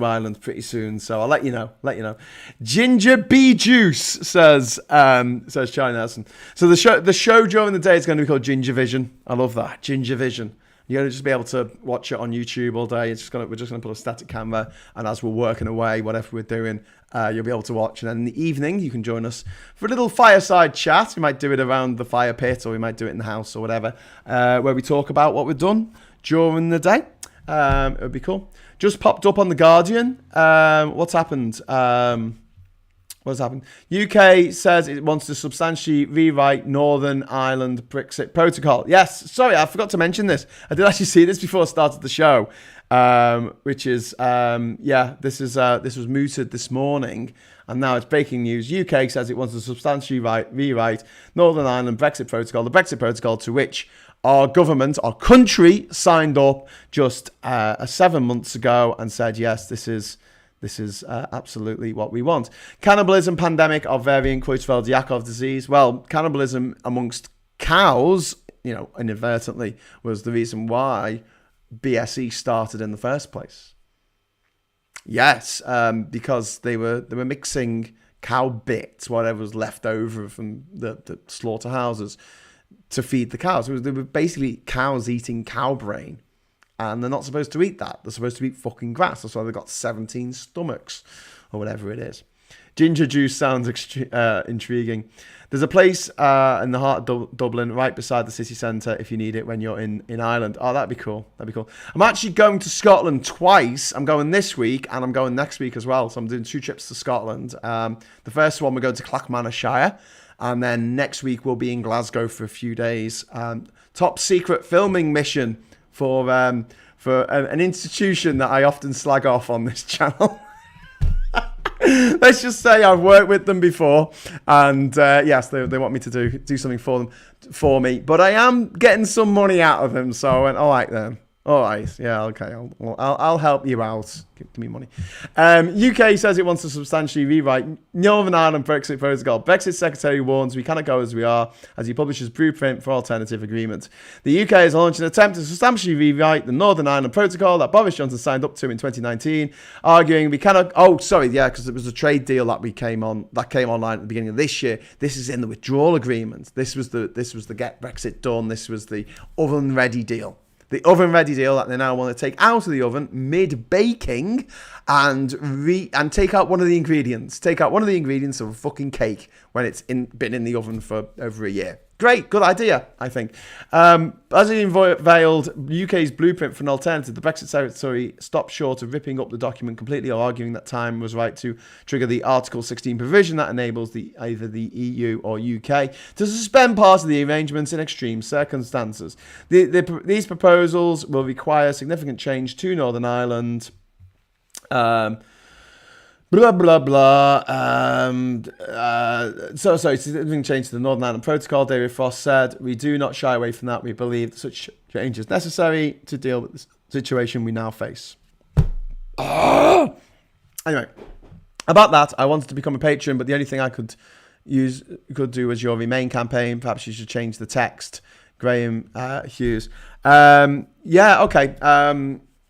Ireland pretty soon. So I'll let you know. Ginger bee juice says Charlie Nelson. So the show during the day is going to be called Ginger Vision. I love that, Ginger Vision. You're going to just be able to watch it on YouTube all day. We're just going to put a static camera, and as we're working away, whatever we're doing, you'll be able to watch. And then in the evening, you can join us for a little fireside chat. We might do it around the fire pit, or we might do it in the house or whatever, where we talk about what we've done during the day. It would be cool. Just popped up on The Guardian. What's happened? UK says it wants to substantially rewrite Northern Ireland Brexit protocol. Yes, sorry, I forgot to mention this. I did actually see this before I started the show, which is, this was mooted this morning, and now it's breaking news. UK says it wants to substantially rewrite Northern Ireland Brexit protocol, the Brexit protocol to which our government, our country, signed up just 7 months ago and said, yes, this is absolutely what we want. Cannibalism pandemic of variant Creutzfeldt-Jakob disease. Well, cannibalism amongst cows, inadvertently, was the reason why BSE started in the first place. Yes, because they were mixing cow bits, whatever was left over from the slaughterhouses, to feed the cows. They were basically cows eating cow brain. And they're not supposed to eat that. They're supposed to eat fucking grass. That's why they've got 17 stomachs or whatever it is. Ginger juice sounds intriguing. There's a place in the heart of Dublin, right beside the city centre, if you need it when you're in Ireland. Oh, that'd be cool. I'm actually going to Scotland twice. I'm going this week and I'm going next week as well. So I'm doing 2 trips to Scotland. The first one, we're going to Clackmannanshire. And then next week, we'll be in Glasgow for a few days. Top secret filming mission for an institution that I often slag off on this channel. Let's just say I've worked with them before, and yes, they want me to do something for me, but I am getting some money out of them. So I went, all right then. All right, yeah, okay, I'll help you out. Give me money. UK says it wants to substantially rewrite Northern Ireland Brexit protocol. Brexit Secretary warns we cannot go as we are as he publishes blueprint for alternative agreement. The UK has launched an attempt to substantially rewrite the Northern Ireland protocol that Boris Johnson signed up to in 2019, arguing we cannot. Oh, sorry, yeah, because it was a trade deal that came online at the beginning of this year. This is in the withdrawal agreement. This was the get Brexit done. This was the oven ready deal. The oven-ready deal that they now want to take out of the oven mid-baking and take out one of the ingredients. Take out one of the ingredients of a fucking cake when it's been in the oven for over a year. Great, good idea, I think. As he unveiled UK's blueprint for an alternative, the Brexit Secretary stopped short of ripping up the document completely or arguing that time was right to trigger the Article 16 provision that enables either the EU or UK to suspend parts of the arrangements in extreme circumstances. These proposals will require significant change to Northern Ireland. Blah, blah, blah. Significant change to the Northern Ireland Protocol, David Frost said. We do not shy away from that. We believe that such change is necessary to deal with the situation we now face. Anyway, about that, I wanted to become a patron, but the only thing I could do was your Remain campaign. Perhaps you should change the text. Graham Hughes. Okay.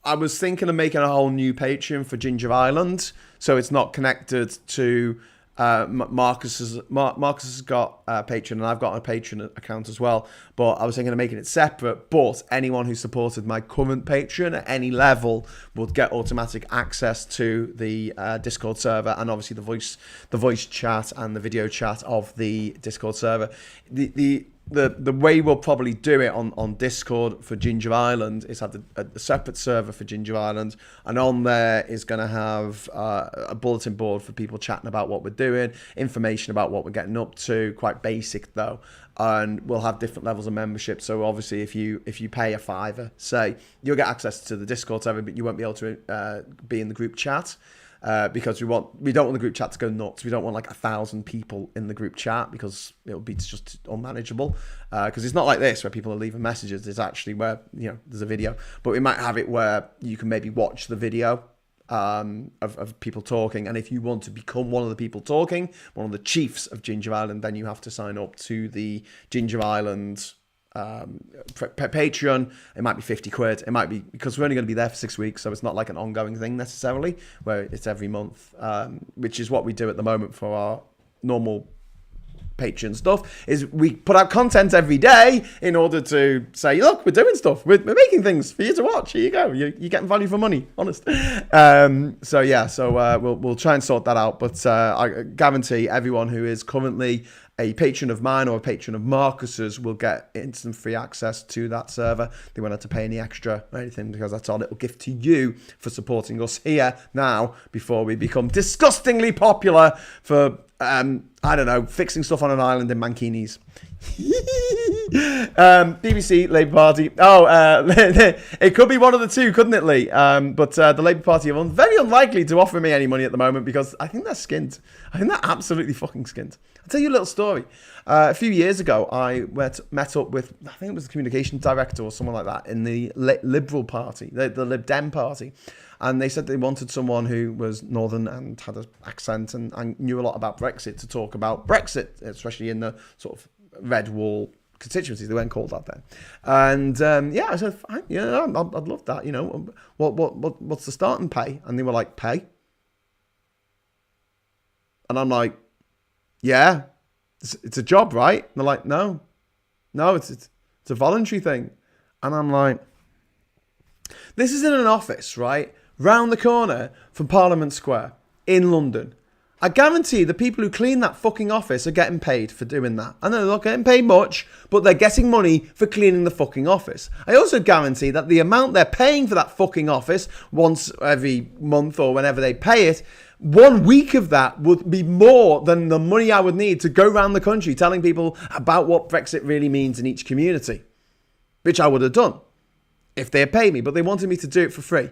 I was thinking of making a whole new Patreon for Ginger Island, so it's not connected to Marcus. Marcus has got a Patreon, and I've got a Patreon account as well. But I was thinking of making it separate. But anyone who supported my current Patreon at any level would get automatic access to the Discord server, and obviously the voice chat and the video chat of the Discord server. The way we'll probably do it on Discord for Ginger Island is have a separate server for Ginger Island, and on there is going to have a bulletin board for people chatting about what we're doing, information about what we're getting up to, quite basic though, and we'll have different levels of membership. So obviously if you pay a $5, say, you'll get access to the Discord server, but you won't be able to be in the group chat. Because we don't want the group chat to go nuts. We don't want like 1,000 people in the group chat because it'll be just unmanageable. Because it's not like this where people are leaving messages. It's actually where there's a video, but we might have it where you can maybe watch the video of people talking. And if you want to become one of the people talking, one of the chiefs of Ginger Island, then you have to sign up to the Ginger Island Patreon. It might be 50 quid. It might be, because we're only going to be there for 6 weeks, so it's not like an ongoing thing necessarily where it's every month, which is what we do at the moment for our normal Patreon stuff. Is we put out content every day in order to say, look, we're doing stuff, we're making things for you to watch. Here you go, you're getting value for money, honest. We'll try and sort that out, but I guarantee everyone who is currently a patron of mine or a patron of Marcus's will get instant free access to that server. They won't have to pay any extra or anything, because that's our little gift to you for supporting us here now before we become disgustingly popular for, fixing stuff on an island in mankinis. BBC, Labour Party. It could be one of the two, couldn't it, Lee? But the Labour Party are very unlikely to offer me any money at the moment because I think they're skint. I think they're absolutely fucking skint. I'll tell you a little story. A few years ago, I met up with, I think it was the communications director or someone like that in the Liberal Party, the Lib Dem Party. And they said they wanted someone who was Northern and had an accent and knew a lot about Brexit to talk about Brexit, especially in the sort of red wall constituencies. They weren't called that then. And I said, fine, I'd love that. What's the starting pay? And they were like, pay? And I'm like, yeah, it's a job, right? And they're like, no, it's a voluntary thing. And I'm like, this is in an office, right? Round the corner from Parliament Square in London. I guarantee the people who clean that fucking office are getting paid for doing that. And they're not getting paid much, but they're getting money for cleaning the fucking office. I also guarantee that the amount they're paying for that fucking office once every month or whenever they pay it, 1 week of that would be more than the money I would need to go around the country telling people about what Brexit really means in each community, which I would have done if they had paid me, but they wanted me to do it for free.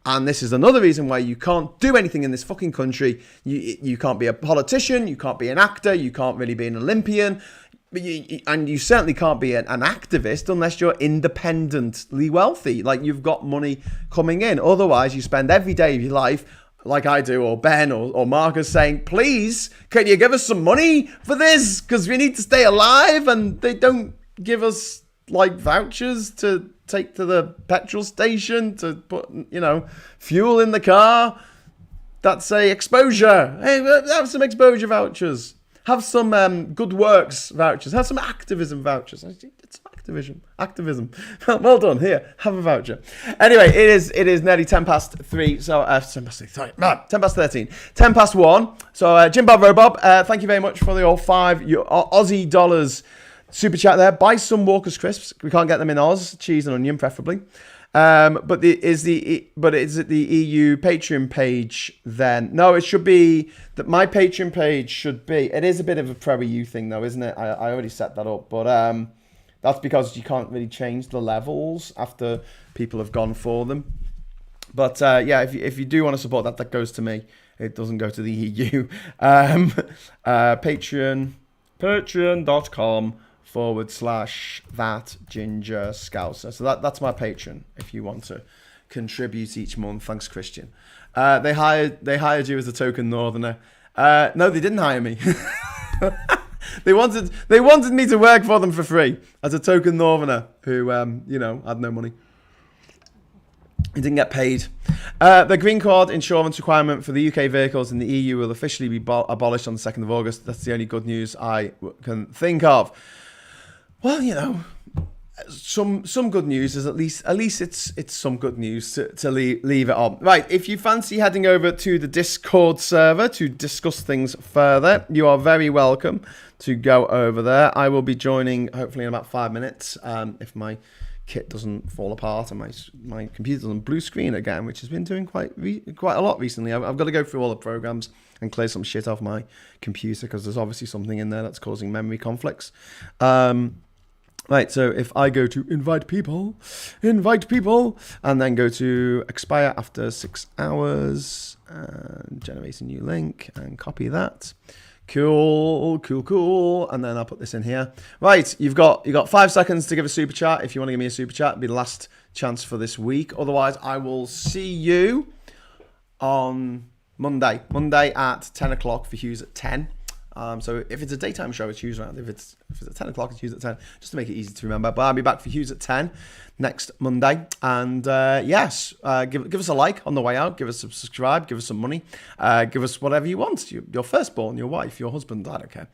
And this is another reason why you can't do anything in this fucking country. You can't be a politician, you can't be an actor, you can't really be an Olympian, and you certainly can't be an activist unless you're independently wealthy, like you've got money coming in. Otherwise, you spend every day of your life, like I do, or Ben or Marcus, saying, please, can you give us some money for this? Because we need to stay alive, and they don't give us like vouchers to take to the petrol station to put, fuel in the car. That's a exposure. Hey, have some exposure vouchers. Have some good works vouchers. Have some activism vouchers. It's activism. Well done. Here, have a voucher. Anyway, it is nearly 10 past 3. So 10 past 3. Sorry, 10 past 13. 10 past 1. So Jim Bob Robob, thank you very much for your $5 Aussie dollars super chat there. Buy some Walker's crisps. We can't get them in Oz. Cheese and onion, preferably. But is it the EU Patreon page then? No, it should be that my Patreon page should be. It is a bit of a pro-EU thing though, isn't it? I already set that up, but that's because you can't really change the levels after people have gone for them. But yeah, if you do want to support that, that goes to me. It doesn't go to the EU. Patreon.com/that ginger scouser. So that's my Patreon if you want to contribute each month. Thanks, Christian. They hired you as a token northerner. No, they didn't hire me. They wanted me to work for them for free as a token northerner who had no money. He didn't get paid. The green card insurance requirement for the UK vehicles in the EU will officially be abolished on the 2nd of August. That's the only good news I can think of. Well, some good news is at least it's some good news to leave it on. Right, if you fancy heading over to the Discord server to discuss things further, you are very welcome to go over there. I will be joining hopefully in about 5 minutes if my kit doesn't fall apart and my computer doesn't blue screen again, which has been doing quite a lot recently. I've got to go through all the programs and clear some shit off my computer because there's obviously something in there that's causing memory conflicts. Right, so if I go to invite people, and then go to expire after 6 hours, and generate a new link, and copy that. Cool. And then I'll put this in here. Right, you've got 5 seconds to give a super chat. If you want to give me a super chat, it'll be the last chance for this week. Otherwise, I will see you on Monday at 10 o'clock for Hughes at 10. So if it's a daytime show, it's HughesRound. If it's at 10 o'clock, it's Hughes at 10, just to make it easy to remember. But I'll be back for Hughes at 10 next Monday. And yes, give us a like on the way out. Give us a subscribe. Give us some money. Give us whatever you want. Your firstborn, your wife, your husband. I don't care.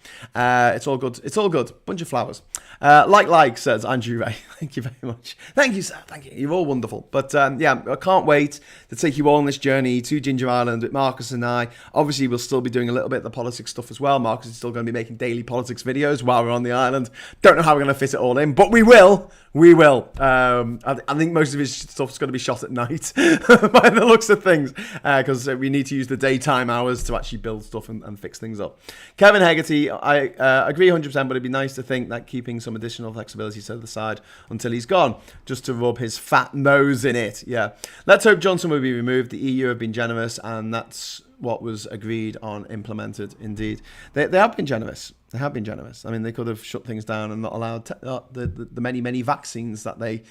It's all good. It's all good. Bunch of flowers. Like, says Andrew Ray. Thank you very much. Thank you, sir. Thank you. You're all wonderful. But yeah, I can't wait to take you all on this journey to Ginger Island with Marcus and I. Obviously, we'll still be doing a little bit of the politics stuff as well. Marcus is still going to be making daily politics videos while we're on the island. Don't know how we're going to fit it all in, but we will. I think most of his stuff's going to be shot at night by the looks of things because we need to use the daytime hours to actually build stuff and fix things up. Kevin Hegarty, I agree 100%, but it'd be nice to think that keeping some additional flexibility to the side until he's gone, just to rub his fat nose in it. Yeah. Let's hope Johnson will be removed. The EU have been generous, and that's what was agreed on, implemented. Indeed, they have been generous. They have been generous. I mean, they could have shut things down and not allowed the many vaccines that they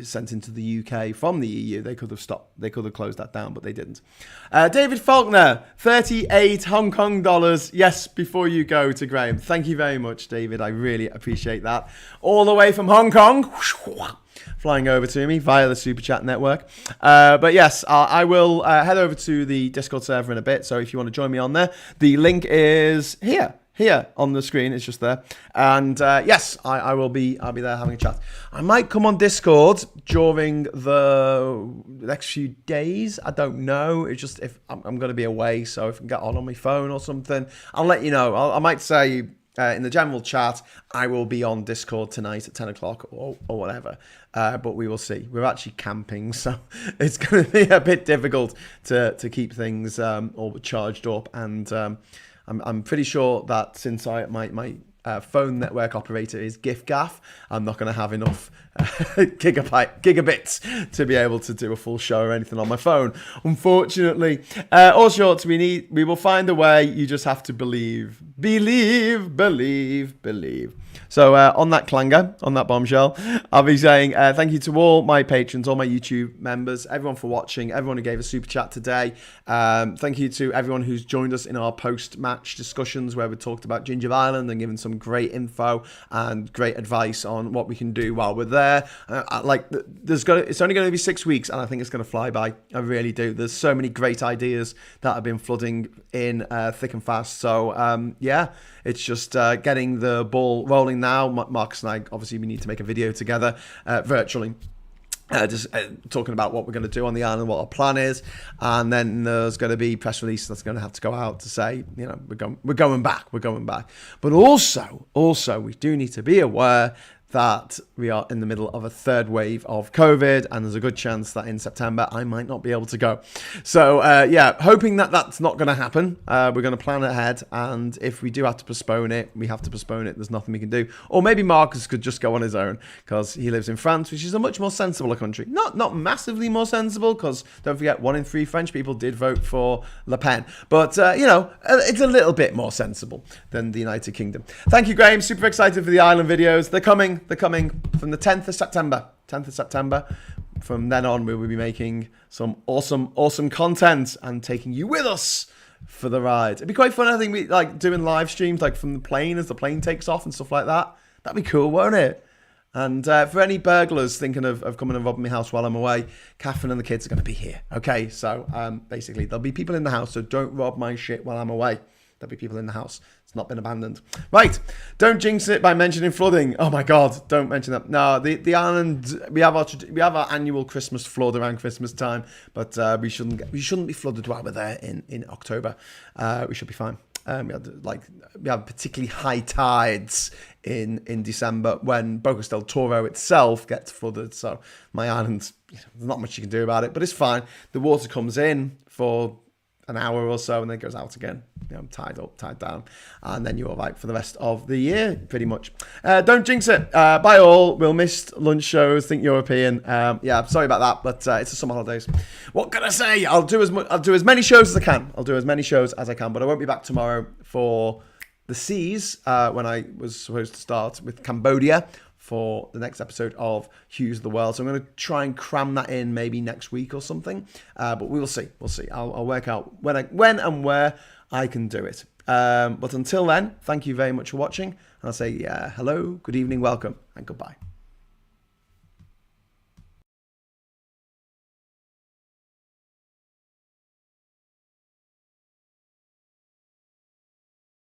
sent into the UK from the EU. They could have stopped. They could have closed that down, but they didn't. David Faulkner, 38 Hong Kong dollars. Yes, before you go to Graham. Thank you very much, David. I really appreciate that. All the way from Hong Kong. Flying over to me via the Super Chat network. But yes, I will head over to the Discord server in a bit. So if you want to join me on there, the link is here on the screen. It's just there. And yes, I'll be there having a chat. I might come on Discord during the next few days. I don't know. It's just if I'm going to be away, so if I can get on my phone or something, I'll let you know. I might say in the general chat, I will be on Discord tonight at 10 o'clock or whatever. But we will see. We're actually camping, so it's going to be a bit difficult to keep things all charged up. And I'm pretty sure that since my phone network operator is GIF-GAF, I'm not going to have enough gigabits to be able to do a full show or anything on my phone, unfortunately. All shorts, we will find a way. You just have to believe. So on that clanger, on that bombshell, I'll be saying thank you to all my patrons, all my YouTube members, everyone for watching, everyone who gave a super chat today. Thank you to everyone who's joined us in our post-match discussions where we talked about Ginger Island and given some great info and great advice on what we can do while we're there. It's only going to be 6 weeks, and I think it's going to fly by. I really do. There's so many great ideas that have been flooding in thick and fast. So yeah, it's just getting the ball rolling now. Marcus and I, obviously, we need to make a video together virtually. just talking about what we're going to do on the island, what our plan is, and then there's going to be press release that's going to have to go out to say, we're going back. But also, we do need to be aware that we are in the middle of a third wave of COVID, and there's a good chance that in September I might not be able to go. So, hoping that that's not going to happen. We're going to plan ahead, and if we do have to postpone it, we have to postpone it. There's nothing we can do. Or maybe Marcus could just go on his own, because he lives in France, which is a much more sensible country. Not massively more sensible, because don't forget, 1 in 3 French people did vote for Le Pen. But, it's a little bit more sensible than the United Kingdom. Thank you, Graham. Super excited for the island videos. They're coming from the 10th of September. 10th of September. From then on, we will be making some awesome content and taking you with us for the ride. It'd be quite fun. I think we like doing live streams like from the plane as the plane takes off and stuff like that. That'd be cool, won't it? And for any burglars thinking of coming and robbing my house while I'm away, Catherine and the kids are going to be here. Okay, so basically there'll be people in the house, so don't rob my shit while I'm away. There'll be people in the house. It's not been abandoned. Right. Don't jinx it by mentioning flooding. Oh my God. Don't mention that. No, the island, we have our annual Christmas flood around Christmas time, but we shouldn't be flooded while we're there in October. We should be fine. We have particularly high tides in December when Bocas del Toro itself gets flooded. So my island, there's not much you can do about it, but it's fine. The water comes in for an hour or so and then goes out again, tied up, tied down, and then you're all right for the rest of the year, pretty much. Don't jinx it. Bye all. We'll miss lunch shows. Think European. Sorry about that, but it's the summer holidays. What can I say? I'll do as many shows as I can. But I won't be back tomorrow for the seas when I was supposed to start with Cambodia for the next episode of Hughes of the World. So I'm going to try and cram that in maybe next week or something. But we'll see. I'll work out when and where I can do it. But until then, thank you very much for watching. And I'll say hello, good evening, welcome, and goodbye.